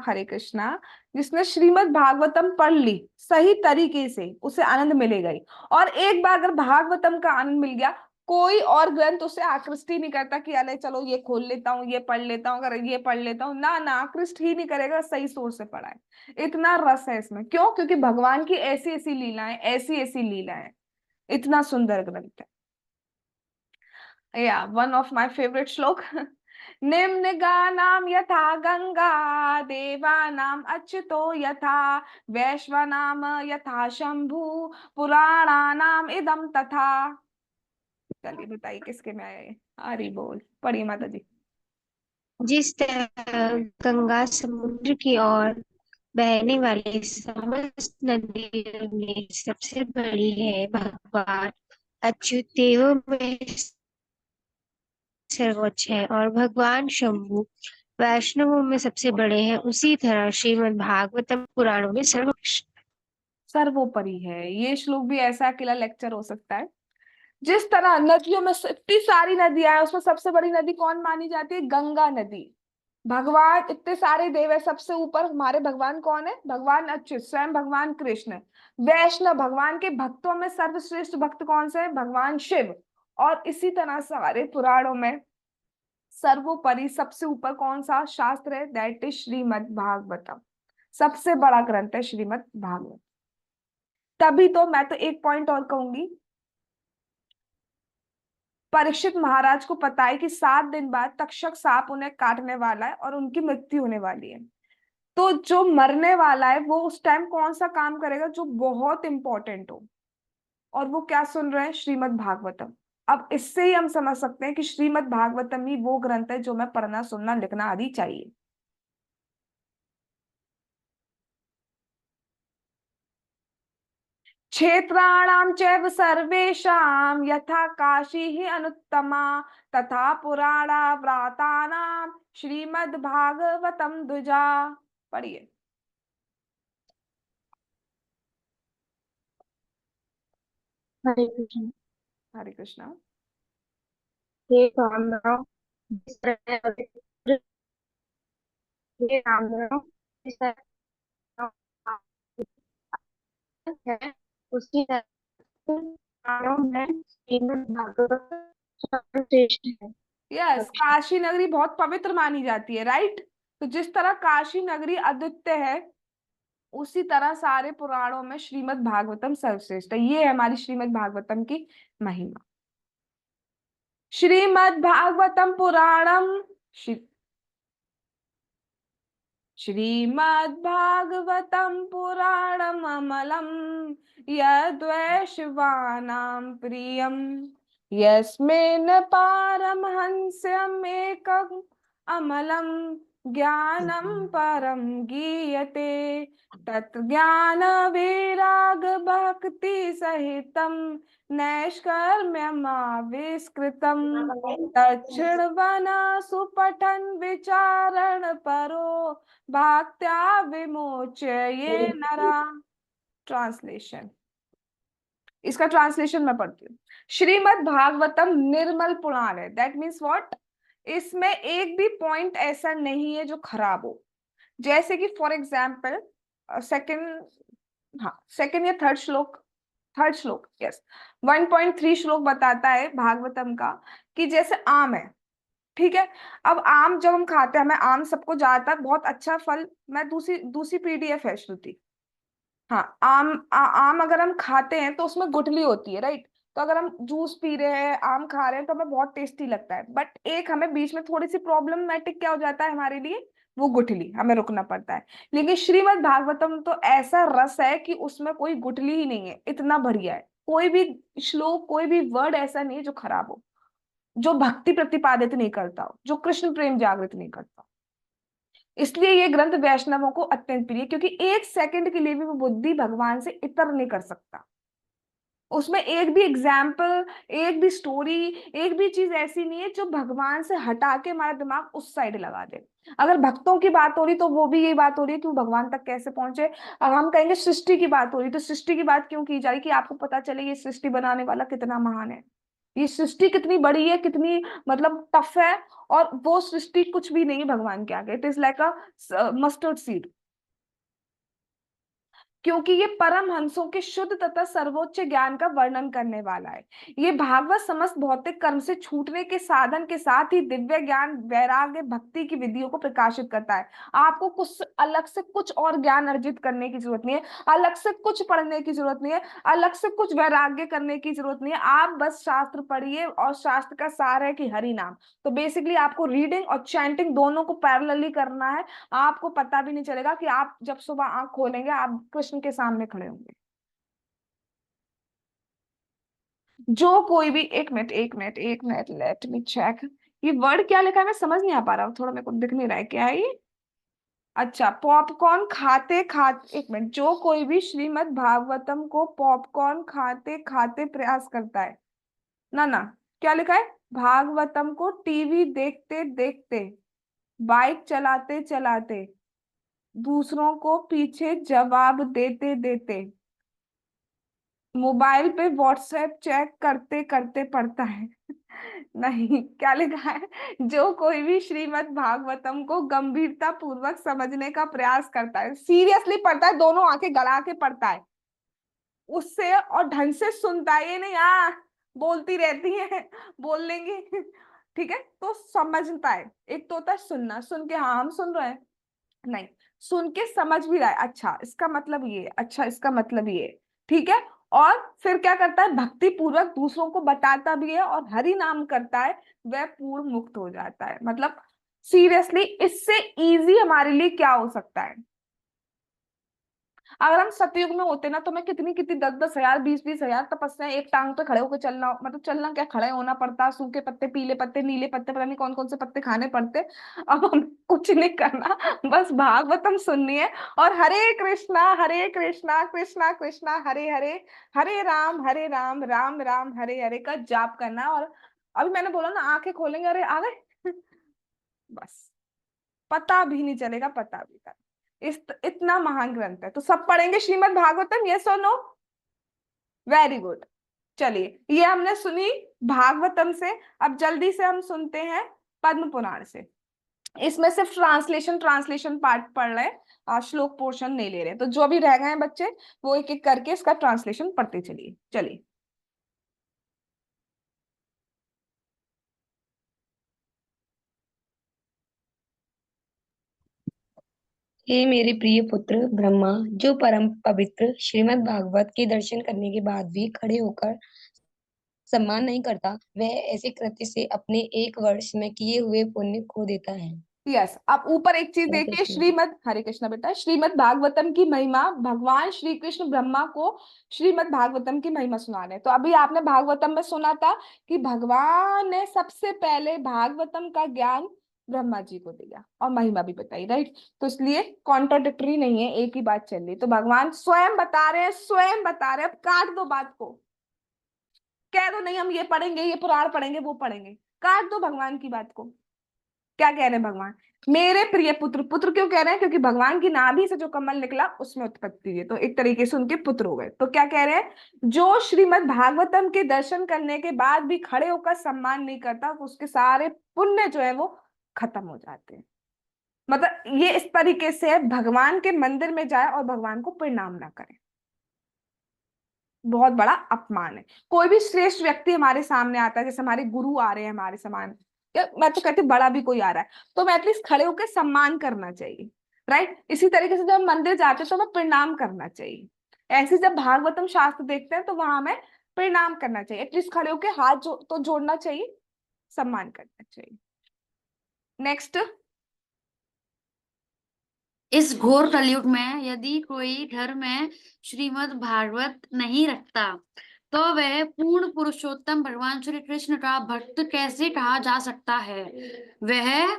हरे कृष्णा, जिसने श्रीमद् भागवतम पढ़ ली सही तरीके से, उसे आनंद मिलेगा ही। और एक बार अगर भागवतम का आनंद मिल गया, कोई और ग्रंथ उसे आकृष्ट ही नहीं करता कि अरे चलो ये खोल लेता हूँ, ये पढ़ लेता हूँ, अगर ये पढ़ लेता हूँ, ना ना आकृष्ट ही नहीं करेगा, सही सोच से पढ़ा है। इतना रस है इसमें, क्यों? क्योंकि भगवान की ऐसी ऐसी लीलाएं, ऐसी ऐसी लीलाएं, इतना सुंदर ग्रंथ है। या वन ऑफ माय फेवरेट श्लोक निम्न गानाम यथा गंगा देवानाम अच्युतो यथा वैश्वानाम यथा शंभु पुराणानाम इदम तथा। चलिए बताइए किसके में आया ये? हरि बोल, पढ़िए माता जी। जिस तरह गंगा समुद्र की ओर बहने वाली समस्त नदियों में सबसे बड़ी है, भगवान अच्युत देवों में सर्वोच्च है और भगवान शंभु वैष्णवों में सबसे बड़े हैं, उसी तरह श्रीमद् भागवतम पुराणों में सर्वोपरि है। ये श्लोक भी ऐसा अकेला लेक्चर हो सकता है। जिस तरह नदियों में इतनी सारी नदियां हैं, उसमें सबसे बड़ी नदी कौन मानी जाती है? गंगा नदी। भगवान इतने सारे देव है, सबसे ऊपर हमारे भगवान कौन है? भगवान अच्युत, स्वयं भगवान कृष्ण। वैष्णव, भगवान के भक्तों में सर्वश्रेष्ठ भक्त कौन से है? भगवान शिव। और इसी तरह सारे पुराणों में सर्वोपरि सबसे ऊपर कौन सा शास्त्र है? That is Shrimad Bhagavatam. सबसे बड़ा ग्रंथ है श्रीमद् भागवत। तभी तो मैं तो एक पॉइंट और कहूंगी, परीक्षित महाराज को पता है कि 7 दिन बाद तक्षक सांप उन्हें काटने वाला है और उनकी मृत्यु होने वाली है। तो जो मरने वाला है वो उस टाइम कौन सा काम करेगा जो बहुत इंपॉर्टेंट हो, और वो क्या सुन रहे हैं? श्रीमद् भागवतम। अब इससे ही हम समझ सकते हैं कि श्रीमद् भागवतम ही वो ग्रंथ है जो मैं पढ़ना, सुनना, लिखना आदि चाहिए। क्षेत्राणाम चैव सर्वेषां यथा काशी ही अनुत्तमा तथा पुराणा व्रातानाम श्रीमद् भागवतम द्विजा। पढ़िए। हरे कृष्ण। हरे कृष्णा। हे राम राम, जिस तरह हे राम राम, जिस तरह है उसी तरह पुराणों में श्रीमद् भागवत सर्वश्रेष्ठ है। यस, काशी नगरी बहुत पवित्र मानी जाती है, राइट? तो जिस तरह काशी नगरी अद्वितीय है, उसी तरह सारे पुराणों में श्रीमद् भागवतम सर्वश्रेष्ठ है। ये है हमारी श्रीमद् भागवतम की महिमा। श्रीमद् भागवतम पुराणम श्रीमद्भागवतं पुराणममलं यद्वैष्णवानां प्रियं यस्मिन् पारमहंस्यमेकम् अमलं ज्ञानं परं गीयते तत्ज्ञानवैराग्यभक्तिसहितं नैष्कर्म्यमाविष्कृतं तच्छृण्वन् सुपठन् विचारण परो भक्त्या विमोचये नरा। ट्रांसलेशन। इसका ट्रांसलेशन मैं पढ़ती हूँ। श्रीमद् भागवतम निर्मल पुराण है, दैट मीन्स व्हाट, इसमें एक भी पॉइंट ऐसा नहीं है जो खराब हो। जैसे कि फॉर एग्जाम्पल सेकंड, हाँ सेकंड या थर्ड श्लोक यस, 1.3 श्लोक बताता है भागवतम का कि जैसे आम है, ठीक है। अब आम जब हम खाते हैं, हमें आम सबको ज्यादातर बहुत अच्छा फल, मैं दूसरी दूसरी पीडीएफ है श्रुति, हाँ आम अगर हम खाते हैं तो उसमें गुठली होती है, राइट। तो अगर हम जूस पी रहे हैं, आम खा रहे हैं, तो हमें बहुत टेस्टी लगता है, बट एक हमें बीच में थोड़ी सी प्रॉब्लमेटिक क्या हो जाता है हमारे लिए, वो गुठली, हमें रुकना पड़ता है। लेकिन श्रीमद् भागवतम तो ऐसा रस है कि उसमें कोई गुठली ही नहीं है, इतना बढ़िया है। कोई भी श्लोक, कोई भी वर्ड ऐसा नहीं है जो खराब हो, जो भक्ति प्रतिपादित नहीं करता हो, जो कृष्ण प्रेम जागृत नहीं करता। इसलिए ये ग्रंथ वैष्णवों को अत्यंत प्रिय, क्योंकि एक सेकंड के लिए भी वो बुद्धि भगवान से इतर नहीं कर सकता। उसमें एक भी एग्जाम्पल, एक भी स्टोरी, एक भी चीज ऐसी नहीं है जो भगवान से हटा के हमारा दिमाग उस साइड लगा दे। अगर भक्तों की बात हो रही तो वो भी यही बात हो रही है कि वो भगवान तक कैसे पहुंचे। अगर हम कहेंगे सृष्टि की बात हो रही तो सृष्टि की बात क्यों की जा रही, कि आपको पता चले ये सृष्टि बनाने वाला कितना महान है, ये सृष्टि कितनी बड़ी है, कितनी मतलब टफ है, और वो सृष्टि कुछ भी नहीं है भगवान के आगे, it is like a mustard seed. क्योंकि ये परम हंसों के शुद्ध तथा सर्वोच्च ज्ञान का वर्णन करने वाला है। ये भागवत समस्त भौतिक कर्म से छूटने के साधन के साथ ही दिव्य ज्ञान, वैराग्य, भक्ति की विधियों को प्रकाशित करता है। आपको कुछ अलग से कुछ और ज्ञान अर्जित करने की जरूरत नहीं है, अलग से कुछ पढ़ने की जरूरत नहीं है, अलग से कुछ वैराग्य करने की जरूरत नहीं है। आप बस शास्त्र पढ़िए, और शास्त्र का सार है कि हरि नाम। तो बेसिकली आपको रीडिंग और चैंटिंग दोनों को पैरेलली करना है। आपको पता भी नहीं चलेगा कि आप जब सुबह आंख खोलेंगे आप कृष्ण के सामने खड़े होंगे। जो कोई भी, एक मिनट लेट मी चेक, ये वर्ड क्या लिखा है मैं समझ नहीं आ पा रहा, थोड़ा मेरे को दिख नहीं रहा है क्या है ये। अच्छा, पॉपकॉर्न खाते खाते, एक मिनट, जो कोई भी श्रीमद् भागवतम को पॉपकॉर्न खाते खाते प्रयास करता है, ना क्या लिखा है, भागवतम को टीवी देखते देखते, बाइक चलाते चलाते, दूसरों को पीछे जवाब देते देते, मोबाइल पे व्हाट्सएप चेक करते करते पढ़ता है। नहीं, क्या लिखा है, जो कोई भी श्रीमद् भागवतम को गंभीरता पूर्वक समझने का प्रयास करता है, सीरियसली पढ़ता है, दोनों आंखें गड़ा के पढ़ता है उससे, और ढंग से सुनता है, ये नहीं बोलती रहती है, बोल लेंगे। ठीक है, तो समझता है। एक तो होता है सुनना, सुन के हाँ हम सुन रहे हैं, नहीं, सुन के समझ भी रहा है, अच्छा इसका मतलब ये, अच्छा इसका मतलब ये, ठीक है। और फिर क्या करता है, भक्ति पूर्वक दूसरों को बताता भी है और हरि नाम करता है, वह पूर्ण मुक्त हो जाता है। मतलब सीरियसली इससे इजी हमारे लिए क्या हो सकता है। अगर हम सतयुग में होते ना, तो मैं कितनी कितनी 10-10 हजार 20-20 हजार तपस्या, एक टांग पे खड़े होकर चलना, मतलब चलना क्या, खड़े होना पड़ता, सूखे पत्ते, पीले पत्ते, नीले पत्ते, पता नहीं कौन कौन से पत्ते खाने पड़ते। अब हम कुछ नहीं करना, बस भागवतम सुननी है, और हरे कृष्णा कृष्णा कृष्णा हरे हरे, हरे राम राम राम हरे हरे का जाप करना है। और अभी मैंने बोला ना, आंखें खोलेंगे, अरे आ गए। बस पता भी नहीं चलेगा, पता भी नहीं। इतना महान ग्रंथ है, तो सब पढ़ेंगे श्रीमद् भागवतम, यस और नो, वेरी गुड। चलिए, ये हमने सुनी भागवतम से। अब जल्दी से हम सुनते हैं पद्म पुराण से। इसमें सिर्फ ट्रांसलेशन पार्ट पढ़ रहे हैं, श्लोक पोर्शन नहीं ले रहे, तो जो भी रह गए हैं बच्चे वो एक एक करके इसका ट्रांसलेशन पढ़ते चलिए। चलिए, हे मेरे प्रिय पुत्र ब्रह्मा, जो परम पवित्र श्रीमद् भागवत के दर्शन करने के बाद भी खड़े होकर सम्मान नहीं करता, वह ऐसे कृत्य से अपने 1 वर्ष में किए हुए पुण्य खो देता है। यस। अब ऊपर एक चीज हरे देखिए, कृष्ण। हरे कृष्ण बेटा, श्रीमद् भागवतम की महिमा, भगवान श्री कृष्ण ब्रह्मा को श्रीमद् भागवतम की महिमा सुना रहे हैं। तो अभी आपने भागवतम में सुना था कि भगवान ने सबसे पहले भागवतम का ज्ञान ब्रह्मा जी को दिया और महिमा भी बताई, राइट। तो इसलिए कॉन्ट्राडिक्टरी नहीं है, एक ही बात चल रही। तो भगवान स्वयं बता रहे हैं, अब काट दो बात को, कह दो नहीं हम ये पढ़ेंगे, ये पुराण पढ़ेंगे, वो पढ़ेंगे, काट दो भगवान की बात को। क्या कह रहे हैं भगवान, मेरे प्रिय पुत्र, पुत्र क्यों कह रहे हैं? क्योंकि भगवान की नाभि से जो कमल निकला उसमें उत्पत्ति हुई है, तो एक तरीके से उनके पुत्र हो गए। तो क्या कह रहे हैं? जो श्रीमद् भागवतम के दर्शन करने के बाद भी खड़े होकर सम्मान नहीं करता, तो उसके सारे पुण्य जो है वो खत्म हो जाते हैं। मतलब ये इस तरीके से है, भगवान के मंदिर में जाए और भगवान को प्रणाम ना करे, बहुत बड़ा अपमान है। कोई भी श्रेष्ठ व्यक्ति हमारे सामने आता है, जैसे हमारे गुरु आ रहे हैं हमारे समान, या मैं तो कहती हूँ बड़ा भी कोई आ रहा है, तो हमें एटलीस्ट खड़े होकर सम्मान करना चाहिए, राइट। इसी तरीके से जब हम मंदिर जाते हैं तो हमें प्रणाम करना चाहिए। ऐसे जब भागवतम शास्त्र देखते हैं तो वहां हमें प्रणाम करना चाहिए, एटलीस्ट खड़े होकर हाथ तो जोड़ना चाहिए, सम्मान करना चाहिए। नेक्स्ट। इस घोर कलयुग में यदि कोई घर में श्रीमद् भागवत नहीं रखता तो वह पूर्ण पुरुषोत्तम भगवान श्री कृष्ण का भक्त कैसे कहा जा सकता है? वह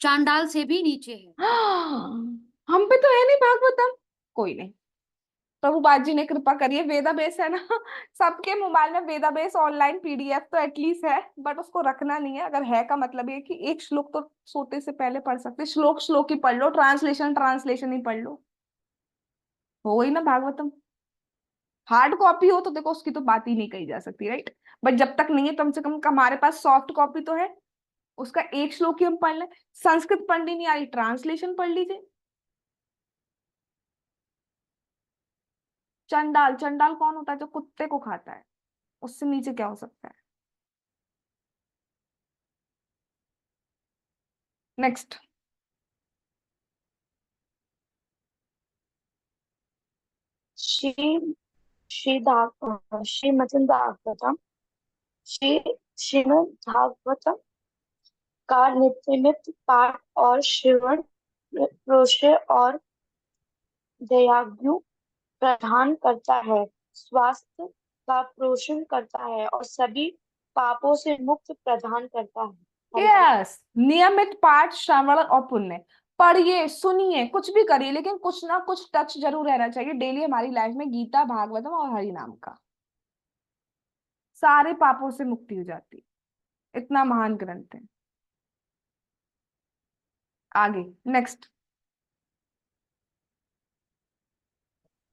चांडाल से भी नीचे है। हम पे तो है नहीं भागवतम, कोई नहीं, प्रभुपाद जी ने कृपा करिए, वेदाबेस है ना सबके मोबाइल में वेदाबेस ऑनलाइन पीडीएफ तो एटलीस्ट है, बट उसको रखना नहीं है। अगर है का मतलब ये कि एक श्लोक तो सोते से पहले पढ़ सकते, श्लोक ही पढ़ लो, ट्रांसलेशन ही पढ़ लो, हो गई ना भागवतम। हार्ड कॉपी हो तो देखो उसकी तो बात ही नहीं कही जा सकती, राइट। बट जब तक नहीं है, कम से कम हमारे पास सॉफ्ट कॉपी तो है, उसका एक श्लोक ही हम पढ़ लें। संस्कृत पढ़नी नहीं आ रही, ट्रांसलेशन पढ़ लीजिए। चंडाल, चंडाल कौन होता है? जो कुत्ते को खाता है, उससे नीचे क्या हो सकता है? नेक्स्ट। श्री श्रीमद् भागवतम श्री श्रीमद् भागवतम का नित्यमित पाठ और श्रवण रोषे और दयालु प्रदान करता है, स्वास्थ्य का पोषण करता है और सभी पापों से मुक्त प्रदान करता है। हरे कृष्ण। यस, नियमित पाठ, श्रवण और पुण्य, पढ़िए, सुनिए, कुछ भी करिए, लेकिन कुछ ना कुछ टच जरूर रहना चाहिए डेली हमारी लाइफ में गीता, भागवतम और हरि नाम का। सारे पापों से मुक्ति हो जाती है, इतना महान ग्रंथ है। आगे नेक्स्ट।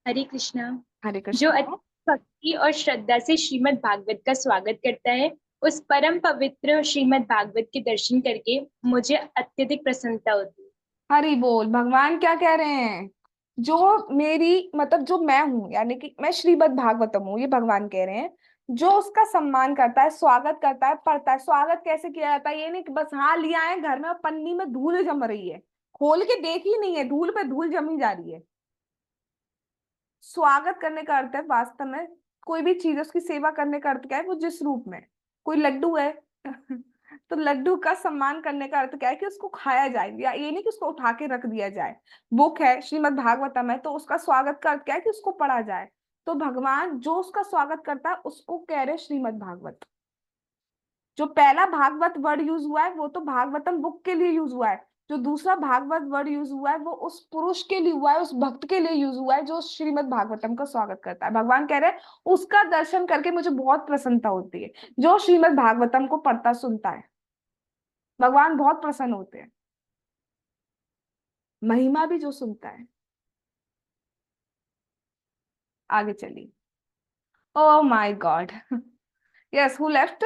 हरे कृष्णा। हरे जो कृष्ण। अत्यंत भक्ति और श्रद्धा से श्रीमद् भागवत का स्वागत करता है, उस परम पवित्र श्रीमद् भागवत के दर्शन करके मुझे अत्यधिक प्रसन्नता होती है। हरि बोल। भगवान क्या कह रहे हैं? जो मेरी मतलब जो मैं हूं, यानी कि मैं श्रीमद् भागवतम हूँ, ये भगवान कह रहे हैं। जो उसका सम्मान करता है, स्वागत करता है, पढ़ता है। स्वागत कैसे किया जाता है? ये नहीं कि बस हाँ लिया है घर में और पन्नी में धूल जम रही है, खोल के देखी नहीं है, धूल पे धूल जमी जा रही है। स्वागत करने का अर्थ है वास्तव में कोई भी चीज, उसकी सेवा करने का अर्थ क्या है? वो जिस रूप में, कोई लड्डू है तो लड्डू का सम्मान करने का अर्थ क्या है? कि उसको खाया जाए, या ये नहीं कि उसको उठा के रख दिया जाए। बुक है, श्रीमद् भागवतम है, तो उसका स्वागत का अर्थ क्या है? कि उसको पढ़ा जाए। तो भगवान जो उसका स्वागत करता है उसको कह रहे श्रीमद् भागवत। जो पहला भागवत वर्ड यूज हुआ है वो तो भागवतम बुक के लिए यूज हुआ है, जो दूसरा भागवत वर्ड यूज हुआ है वो उस पुरुष के लिए हुआ है, उस भक्त के लिए यूज हुआ है जो श्रीमद् भागवतम का स्वागत करता है। भगवान कह रहे हैं उसका दर्शन करके मुझे बहुत प्रसन्नता होती है, जो श्रीमद् भागवतम को पढ़ता सुनता है। भगवान बहुत प्रसन्न होते हैं, महिमा भी जो सुनता है। आगे चलिए। Oh my God, yes, who left?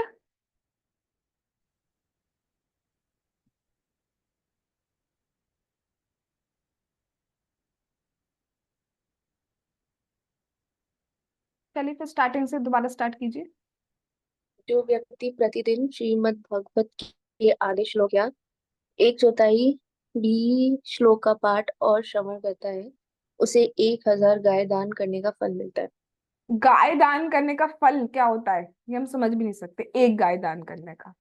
चलिए फिर स्टार्टिंग से दोबारा स्टार्ट कीजिए। जो व्यक्ति प्रतिदिन श्रीमद् भागवत के आधे श्लोक या 1/4 भी श्लोक का पाठ और श्रवण करता है, उसे 1000 गाय दान करने का फल मिलता है। गाय दान करने का फल क्या होता है ये हम समझ भी नहीं सकते। एक गाय दान करने का,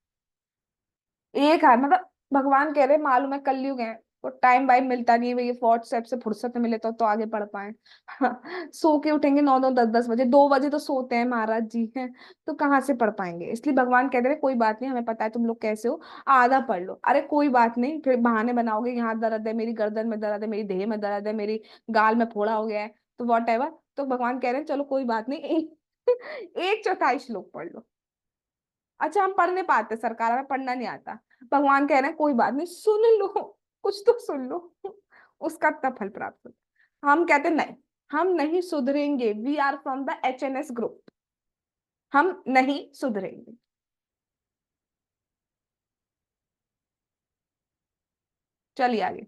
एक है मतलब भगवान कह रहे मालूम है कलयुग है, तो टाइम वाइम मिलता नहीं है भैया, व्हाट्सएप से फुर्सत में मिले तो आगे बढ़ पाए सो के उठेंगे 9-9 10-10 बजे, 2 बजे तो सोते हैं महाराज जी हैं, तो कहाँ से पढ़ पाएंगे? इसलिए भगवान कह रहे कोई बात नहीं, हमें पता है तुम लोग कैसे हो, आधा पढ़ लो। अरे कोई बात नहीं, फिर बहाने बनाओगे, यहाँ दर्द है, मेरी गर्दन में दर्द है, मेरी देह में दर्द है, मेरी गाल में फोड़ा हो गया है, तो वॉट एवर। तो भगवान कह रहे हैं चलो कोई बात नहीं, 1/4 श्लोक पढ़ लो। अच्छा हम पढ़ नहीं पाते, सरकार हमें पढ़ना नहीं आता, भगवान कह रहे हैं कोई बात नहीं, सुन लो, कुछ तो सुन लो, उसका तब फल प्राप्त होता। हम कहते नहीं, हम नहीं सुधरेंगे, we are from the HNS group, हम नहीं सुधरेंगे। चलिए आगे।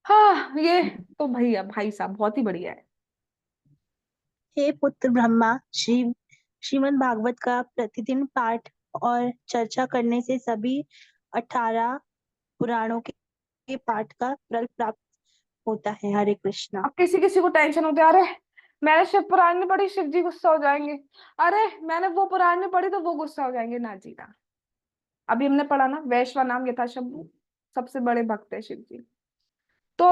हाँ ये तो भैया भाई साहब बहुत ही बढ़िया है। हे पुत्र ब्रह्मा, श्रीमद् भागवत का प्रतिदिन पाठ और चर्चा करने से सभी 18 पुराणों के पाठ का फल प्राप्त होता है। हरे कृष्णा। अब किसी किसी को टेंशन होती है, अरे मैंने शिव पुराण नहीं पढ़ी, शिव जी गुस्सा हो जाएंगे, अरे मैंने वो पुराण नहीं पढ़ी तो वो गुस्सा हो जाएंगे। ना जी ना, अभी हमने पढ़ा ना, वैश्वानाम यथा शंभु, सबसे बड़े भक्त है शिव जी। तो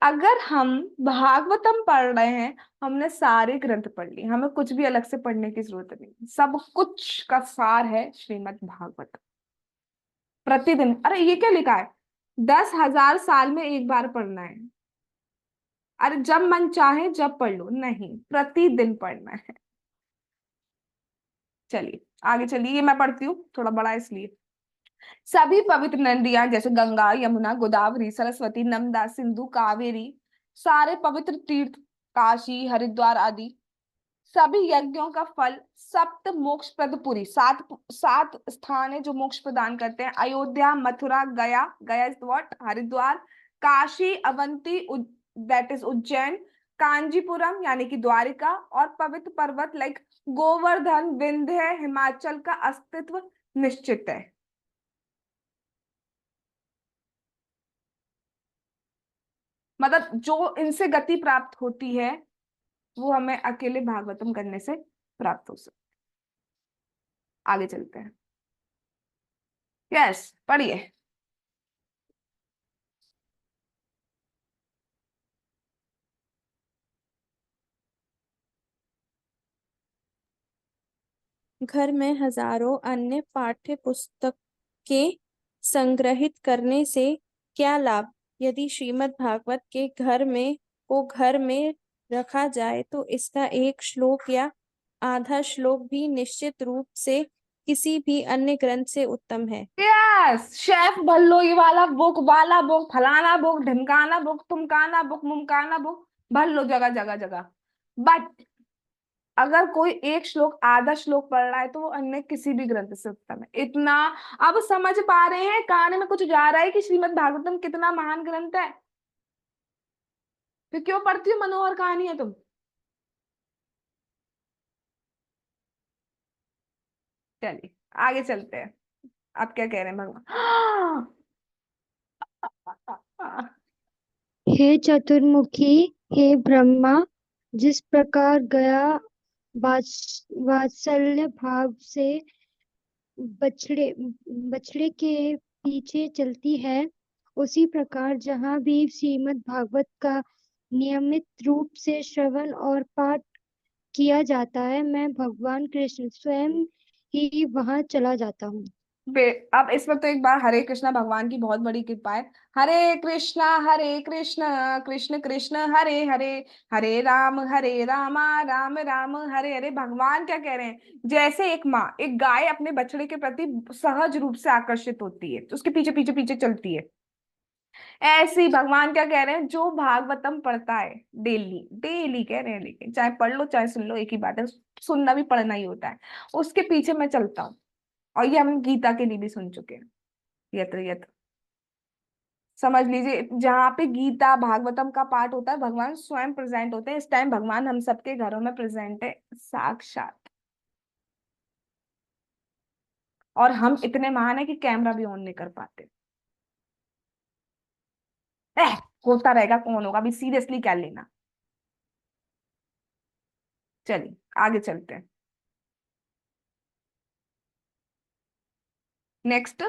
अगर हम भागवतम पढ़ रहे हैं, हमने सारे ग्रंथ पढ़ लिए, हमें कुछ भी अलग से पढ़ने की जरूरत नहीं, सब कुछ का सार है श्रीमद् भागवत। प्रतिदिन, अरे ये क्या लिखा है, 10,000 साल में एक बार पढ़ना है। अरे जब मन चाहे जब पढ़ लो, नहीं, प्रतिदिन पढ़ना है। चलिए आगे चलिए, ये मैं पढ़ती हूँ, थोड़ा बड़ा है इसलिए। सभी पवित्र नदियां जैसे गंगा, यमुना, गोदावरी, सरस्वती, नर्मदा, सिंधु, कावेरी, सारे पवित्र तीर्थ, काशी, हरिद्वार आदि सभी यज्ञों का फल, सप्त मोक्ष प्रदपुरी, सात सात स्थान है जो मोक्ष प्रदान करते हैं, अयोध्या, मथुरा, गया, गया is what, Haridwar, Kashi, Avanti, that is Ujjain, Kanchipuram यानी कि द्वारिका, और पवित्र पर्वत लाइक गोवर्धन, विंध्य, हिमाचल का अस्तित्व निश्चित है। मतलब जो इनसे गति प्राप्त होती है वो हमें अकेले भागवतम करने से प्राप्त हो सकती। आगे चलते हैं। यस पढ़िए। घर में हजारों अन्य पाठ्य पुस्तकें संग्रहित करने से क्या लाभ? यदि श्रीमद् भागवत के घर में रखा जाए तो इसका एक श्लोक या आधा श्लोक भी निश्चित रूप से किसी भी अन्य ग्रंथ से उत्तम है। यस, शेफ भल्लोई वाला बुक, वाला बुक, फलाना बुक, ढिमकाना बुक, तुमकाना बुक, मुमकाना बुक, भल्लो जगह जगह जगह। बट अगर कोई एक श्लोक, आधा श्लोक पढ़ रहा है तो वो अन्य किसी भी ग्रंथ से उत्तम है। इतना अब समझ पा रहे हैं, कान में कुछ जा रहा है कि श्रीमद् भागवतम कितना महान ग्रंथ है? फिर क्यों पढ़ती हो मनोहर कहानी है तुम? चलिए आगे चलते हैं। आप क्या कह रहे हैं भगवान? हे चतुर्मुखी, हे ब्रह्मा, जिस प्रकार गया वात्सल्य भाव से बछड़े बछड़े के पीछे चलती है, उसी प्रकार जहाँ भी श्रीमद् भागवत का नियमित रूप से श्रवण और पाठ किया जाता है, मैं भगवान कृष्ण स्वयं ही वहां चला जाता हूँ। अब इसमें तो एक बार हरे कृष्णा भगवान की बहुत बड़ी कृपा है। हरे कृष्ण कृष्ण कृष्ण हरे हरे, हरे राम राम राम हरे हरे। भगवान क्या कह रहे हैं, जैसे एक माँ एक गाय अपने बछड़े के प्रति सहज रूप से आकर्षित होती है तो उसके पीछे पीछे पीछे चलती है, ऐसे ही भगवान क्या कह रहे हैं, जो भागवतम पढ़ता है डेली, डेली कह रहे हैं, लेकिन चाहे पढ़ लो चाहे सुन लो एक ही बात है, सुनना भी पढ़ना ही होता है, उसके पीछे मैं चलता हूँ। और ये हम गीता के लिए भी सुन चुके हैं। यत्र समझ लीजिए, जहाँ पे गीता भागवतम का पाठ होता है भगवान स्वयं प्रेजेंट होते हैं। इस टाइम भगवान हम सबके घरों में प्रेजेंट है साक्षात, और हम इतने महान है कि कैमरा भी ऑन नहीं कर पाते। होता रहेगा, कौन होगा, अभी सीरियसली क्या लेना। चलिए आगे चलते हैं। नेक्स्ट,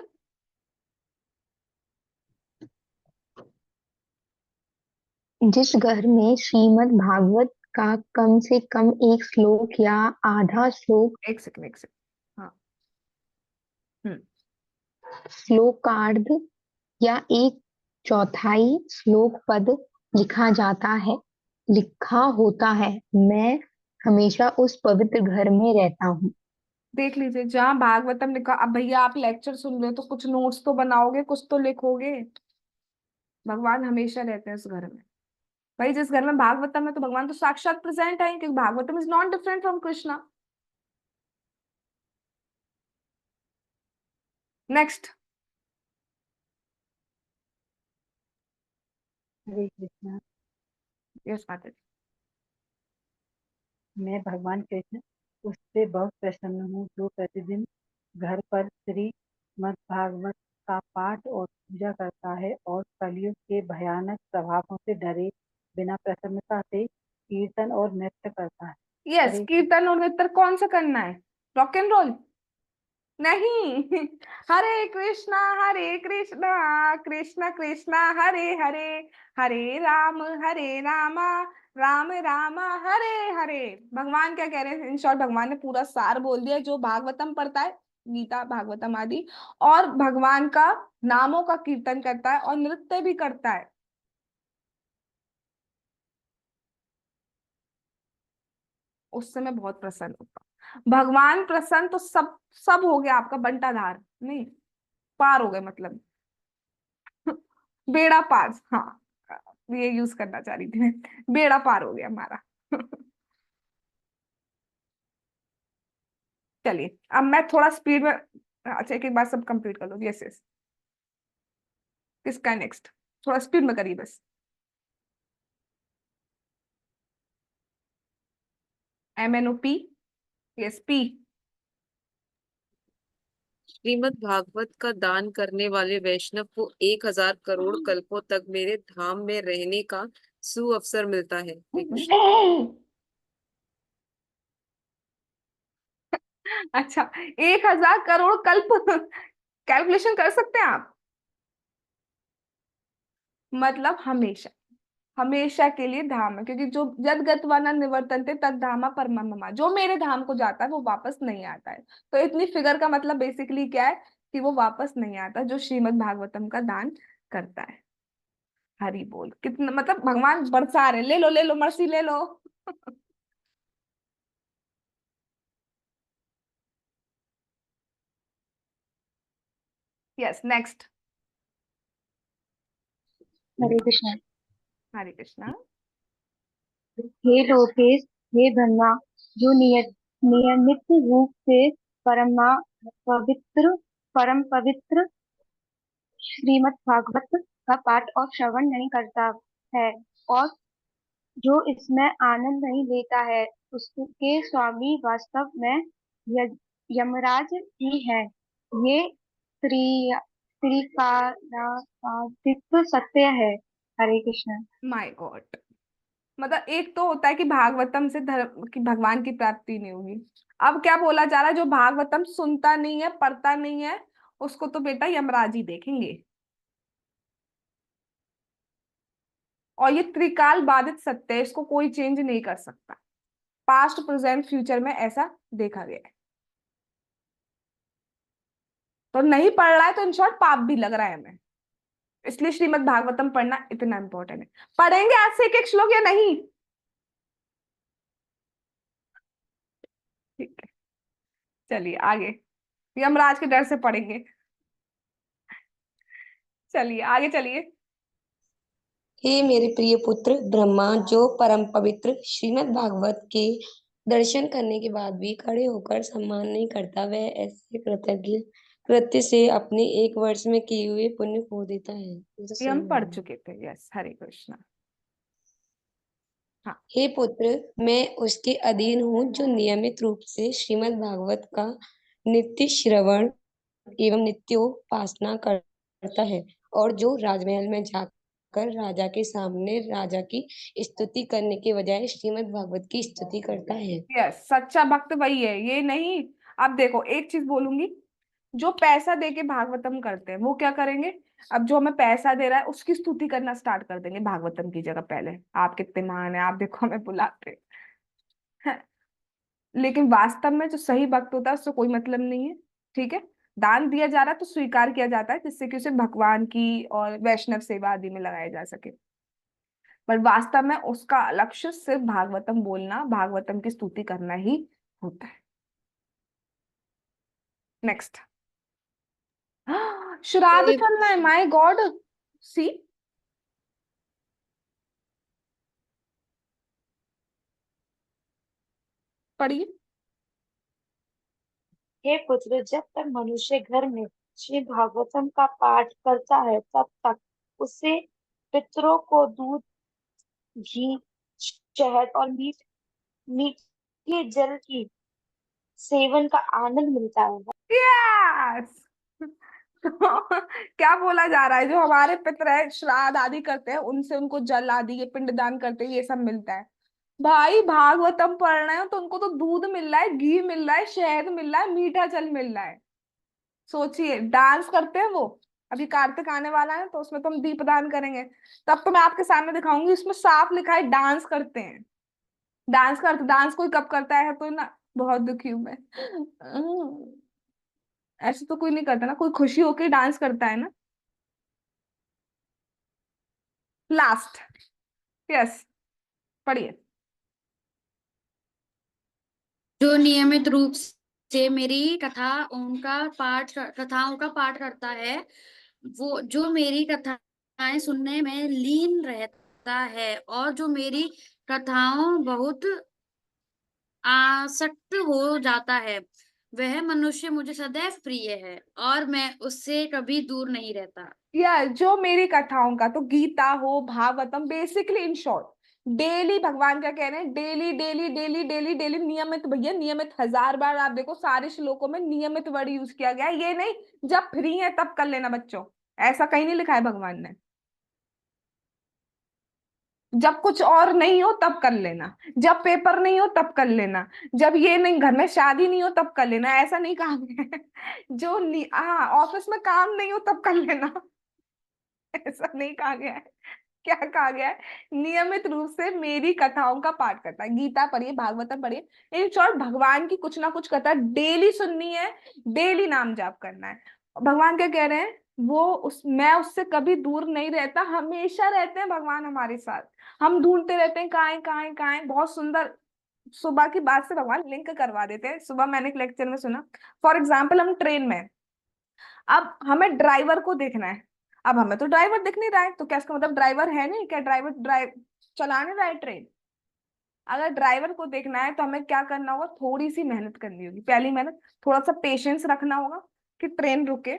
जिस घर में श्रीमद् भागवत का कम से कम एक श्लोक या आधा श्लोक, एक सेकंड, हाँ, श्लोकार्ध या एक चौथाई श्लोक पद लिखा होता है, मैं हमेशा उस पवित्र घर में रहता हूँ। देख लीजिए, जहाँ भागवतम लिखा, अब भैया आप लेक्चर सुन रहे हो तो कुछ नोट्स तो बनाओगे, कुछ तो लिखोगे। भगवान हमेशा रहते हैं उस घर में। भाई जिस घर में भागवतम है तो भगवान तो साक्षात प्रेजेंट है, क्योंकि Bhagavatam is not different from Krishna. Next. Hare Krishna. Yes माता जी। मैं भगवान कृष्ण उससे बहुत प्रसन्न हूँ जो प्रतिदिन घर पर श्रीमद् भागवत का पाठ और पूजा करता है और कलयुग के भयानक प्रभावों से डरे बिना प्रसन्नता से कीर्तन और नृत्य करता है। यस, हरे कीर्तन और नृत्य कौन सा करना है? रॉक एंड रोल नहीं। हरे कृष्णा कृष्ण कृष्ण हरे हरे, हरे राम राम राम हरे हरे। भगवान क्या कह रहे हैं? इन शॉर्ट भगवान ने पूरा सार बोल दिया। जो भागवतम पढ़ता है, गीता भागवतम आदि, और भगवान का नामों का कीर्तन करता है और नृत्य भी करता है, उससे मैं बहुत प्रसन्न होता हूँ। भगवान प्रसन्न तो सब सब हो गया आपका बंटाधार, नहीं पार हो गए मतलब। बेड़ा पार, हाँ ये यूज करना चाह रही थी मैं। बेड़ा पार हो गया हमारा। चलिए अब मैं थोड़ा स्पीड में, अच्छा एक एक बार सब कंप्लीट कर लो। यस यस, किसका नेक्स्ट? थोड़ा स्पीड में करिए बस। MNOP, yes P. Shrimad Bhagavat का दान करने वाले वैष्णव को 1000 करोड़ कल्पों तक मेरे धाम में रहने का सुअवसर मिलता है। हरे कृष्ण। अच्छा, 1000 करोड़ कल्प कैलकुलेशन कर सकते हैं आप? मतलब हमेशा, हमेशा के लिए धाम है, क्योंकि जो यद गत्वा न निवर्तन्ते तद धामा परमम मम, जो मेरे धाम को जाता है वो वापस नहीं आता है। तो इतनी फिगर का मतलब बेसिकली क्या है कि वो वापस नहीं आता जो श्रीमद् भागवतम का दान करता है। हरि बोल। कितना मतलब भगवान बरसा रहे, ले लो मर्सी ले लो। Yes next. हरे कृष्ण। हरे कृष्णा। हे लोकेश, हे ब्रह्मा, जो नियमित रूप से परमा पवित्र परम पवित्र श्रीमद् भागवत का पाठ और श्रवण नहीं करता है और जो इसमें आनंद नहीं लेता है, उसके स्वामी वास्तव में य- यमराज ही है। ये त्रिकालातीत सत्य है। हरे कृष्ण। My God. मतलब एक तो होता है कि भागवतम से धर्म की भगवान की प्राप्ति नहीं होगी। अब क्या बोला जा रहा है? जो भागवतम सुनता नहीं है, पढ़ता नहीं है, उसको तो बेटा यमराज ही देखेंगे। और ये त्रिकाल बाधित सत्य है, इसको कोई चेंज नहीं कर सकता। पास्ट प्रेजेंट फ्यूचर में ऐसा देखा गया है। तो नहीं पढ़ रहा है तो इन शॉर्ट पाप भी लग रहा है हमें। इसलिए श्रीमद् भागवतम पढ़ना इतना इंपॉर्टेंट है। पढ़ेंगे आज से एक एक श्लोक या नहीं? ठीक है, चलिए आगे। यमराज के डर से पढ़ेंगे। चलिए आगे चलिए। हे मेरे प्रिय पुत्र ब्रह्मा, जो परम पवित्र श्रीमद् भागवत के दर्शन करने के बाद भी खड़े होकर सम्मान नहीं करता, वह ऐसे कृतज्ञ कृत्य से अपने 1 वर्ष में किए हुए पुण्य खो देता है। ये तो ये हम सेम पढ़ है। चुके थे। यस हरे कृष्णा। हाँ हे पुत्र, मैं उसके अधीन हूँ जो नियमित रूप से श्रीमद् भागवत का नित्य श्रवण एवं नित्योपासना करता है और जो राजमहल में जाकर राजा के सामने राजा की स्तुति करने के बजाय श्रीमद् भागवत की स्तुति करता है। यस, सच्चा भक्त वही है, ये नहीं। अब देखो एक चीज बोलूंगी, जो पैसा दे के भागवतम करते हैं वो क्या करेंगे? अब जो हमें पैसा दे रहा है उसकी स्तुति करना स्टार्ट कर देंगे भागवतम की जगह। पहले आप कितने महान है, आप देखो हमें बुलाते हैं। लेकिन वास्तव में जो सही भक्त होता है उससे कोई मतलब नहीं है। ठीक है, दान दिया जा रहा है तो स्वीकार किया जाता है, जिससे कि उसे भगवान की और वैष्णव सेवा आदि में लगाया जा सके। पर वास्तव में उसका लक्ष्य सिर्फ भागवतम बोलना, भागवतम की स्तुति करना ही होता है। नेक्स्ट, श्राद्ध चलना है, माय गॉड। सी, पढ़िए। हे पुत्र, जब तक मनुष्य घर में श्री भागवतम का पाठ करता है तब तक उसे पितरों को दूध, घी, शहद और मीठे जल की सेवन का आनंद मिलता है। यस। तो क्या बोला जा रहा है, जो हमारे पितर है श्राद्ध आदि करते हैं, उनसे उनको जल आदि ये पिंडदान करते हैं, ये सब मिलता है। भाई भागवतम पढ़ रहे हो तो उनको तो दूध मिल रहा है, घी मिल रहा है, शहद मिल रहा है, मीठा जल मिल रहा है। सोचिए, डांस करते हैं वो। अभी कार्तिक आने वाला है तो उसमें तो हम दीपदान करेंगे, तब तो मैं आपके सामने दिखाऊंगी, उसमें साफ लिखा है डांस करते हैं। डांस कोई कब करता है, कोई ना, बहुत दुखी हूं मैं। ऐसे तो कोई नहीं करता ना, कोई खुशी होके डांस करता है ना। लास्ट, यस, पढ़िए। जो नियमित रूप से मेरी कथाओं का पाठ करता है, वो जो मेरी कथाएं सुनने में लीन रहता है और जो मेरी कथाओं बहुत आसक्त हो जाता है, वह मनुष्य मुझे सदैव प्रिय है और मैं उससे कभी दूर नहीं रहता। या जो मेरी कथाओं का, तो गीता हो, Bhagavatam, basically in short daily भगवान क्या कह रहे हैं, daily daily daily daily daily, नियमित। भैया नियमित 1000 बार आप देखो सारे श्लोकों में नियमित वर्ड यूज किया गया है। ये नहीं जब फ्री है तब कर लेना बच्चों, ऐसा कहीं नहीं लिखा है भगवान ने। जब कुछ और नहीं हो तब कर लेना, जब पेपर नहीं हो तब कर लेना, जब ये नहीं, घर में शादी नहीं हो तब कर लेना, ऐसा नहीं कहा गया है। जो हाँ, ऑफिस में काम नहीं हो तब कर लेना, ऐसा नहीं कहा गया है। क्या कहा गया है, नियमित रूप से मेरी कथाओं का पाठ करता है। गीता पढ़िए, भागवतम पढ़िए, इन शॉर्ट भगवान की कुछ ना कुछ कथा डेली सुननी है, डेली नाम जाप करना है। भगवान क्या कह रहे हैं, मैं उससे कभी दूर नहीं रहता, हमेशा रहते हैं भगवान हमारे साथ। हम ढूंढते रहते हैं कहाँ है, कहाँ है, कहाँ है। बहुत सुंदर, सुबह की बात से भगवान लिंक करवा देते हैं। सुबह मैंने एक लेक्चर में सुना, फॉर एग्जाम्पल हम ट्रेन में, अब हमें ड्राइवर को देखना है। अब हमें तो ड्राइवर दिख नहीं रहा है, तो क्या इसका मतलब ड्राइवर है नहीं क्या, ड्राइव चला नहीं रहा है ट्रेन। अगर ड्राइवर को देखना है तो हमें क्या करना होगा, थोड़ी सी मेहनत करनी होगी। पहली मेहनत, थोड़ा सा पेशेंस रखना होगा कि ट्रेन रुके।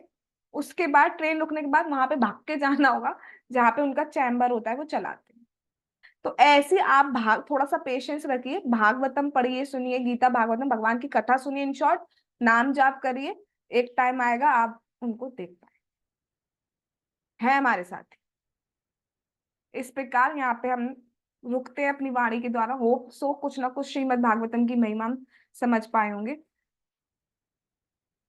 उसके बाद ट्रेन रुकने के बाद वहां पे भाग के जाना होगा जहाँ पे उनका चैम्बर होता है, वो चलाते हैं। तो ऐसे आप थोड़ा सा पेशेंस रखिए, भागवतम पढ़िए, सुनिए, गीता भागवतम भगवान की कथा सुनिए, इन शॉर्ट नाम जाप करिए। एक टाइम आएगा आप उनको देख पाए, है हमारे साथ। इस प्रकार यहाँ पे हम रुकते हैं अपनी वाणी के द्वारा। होप सो कुछ ना कुछ श्रीमद् भागवतम की महिमा हम समझ पाए होंगे।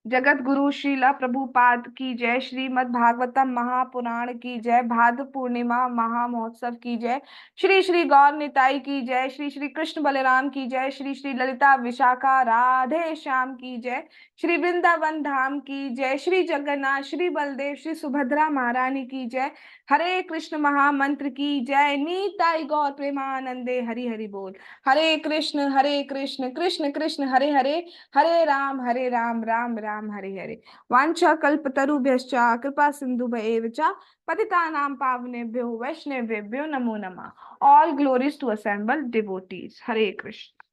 जगत गुरु श्रीला प्रभुपाद की जय, श्रीमद् भागवतम महापुराण की जय, भाद्र पूर्णिमा महा महोत्सव की जय, श्री श्री गौर निताई की जय, श्री श्री कृष्ण बलराम की जय, श्री श्री ललिता विशाखा राधे श्याम की जय, श्री वृंदावन धाम की जय, श्री जगन्नाथ, श्री बलदेव, श्री सुभद्रा महारानी की जय, हरे कृष्ण महामंत्र की जय, नीताई गौर प्रेमानंदे हरि हरि बोल। हरे कृष्ण कृष्ण कृष्ण हरे हरे, हरे राम राम राम हरे हरे। वांछा कल्पतरुभ्यश्च कृपा सिंधुभ्येव च पतितानां पावनेभ्यो वैष्णवेभ्यो नमो नमः। All glories to assembled devotees. Hare Krishna.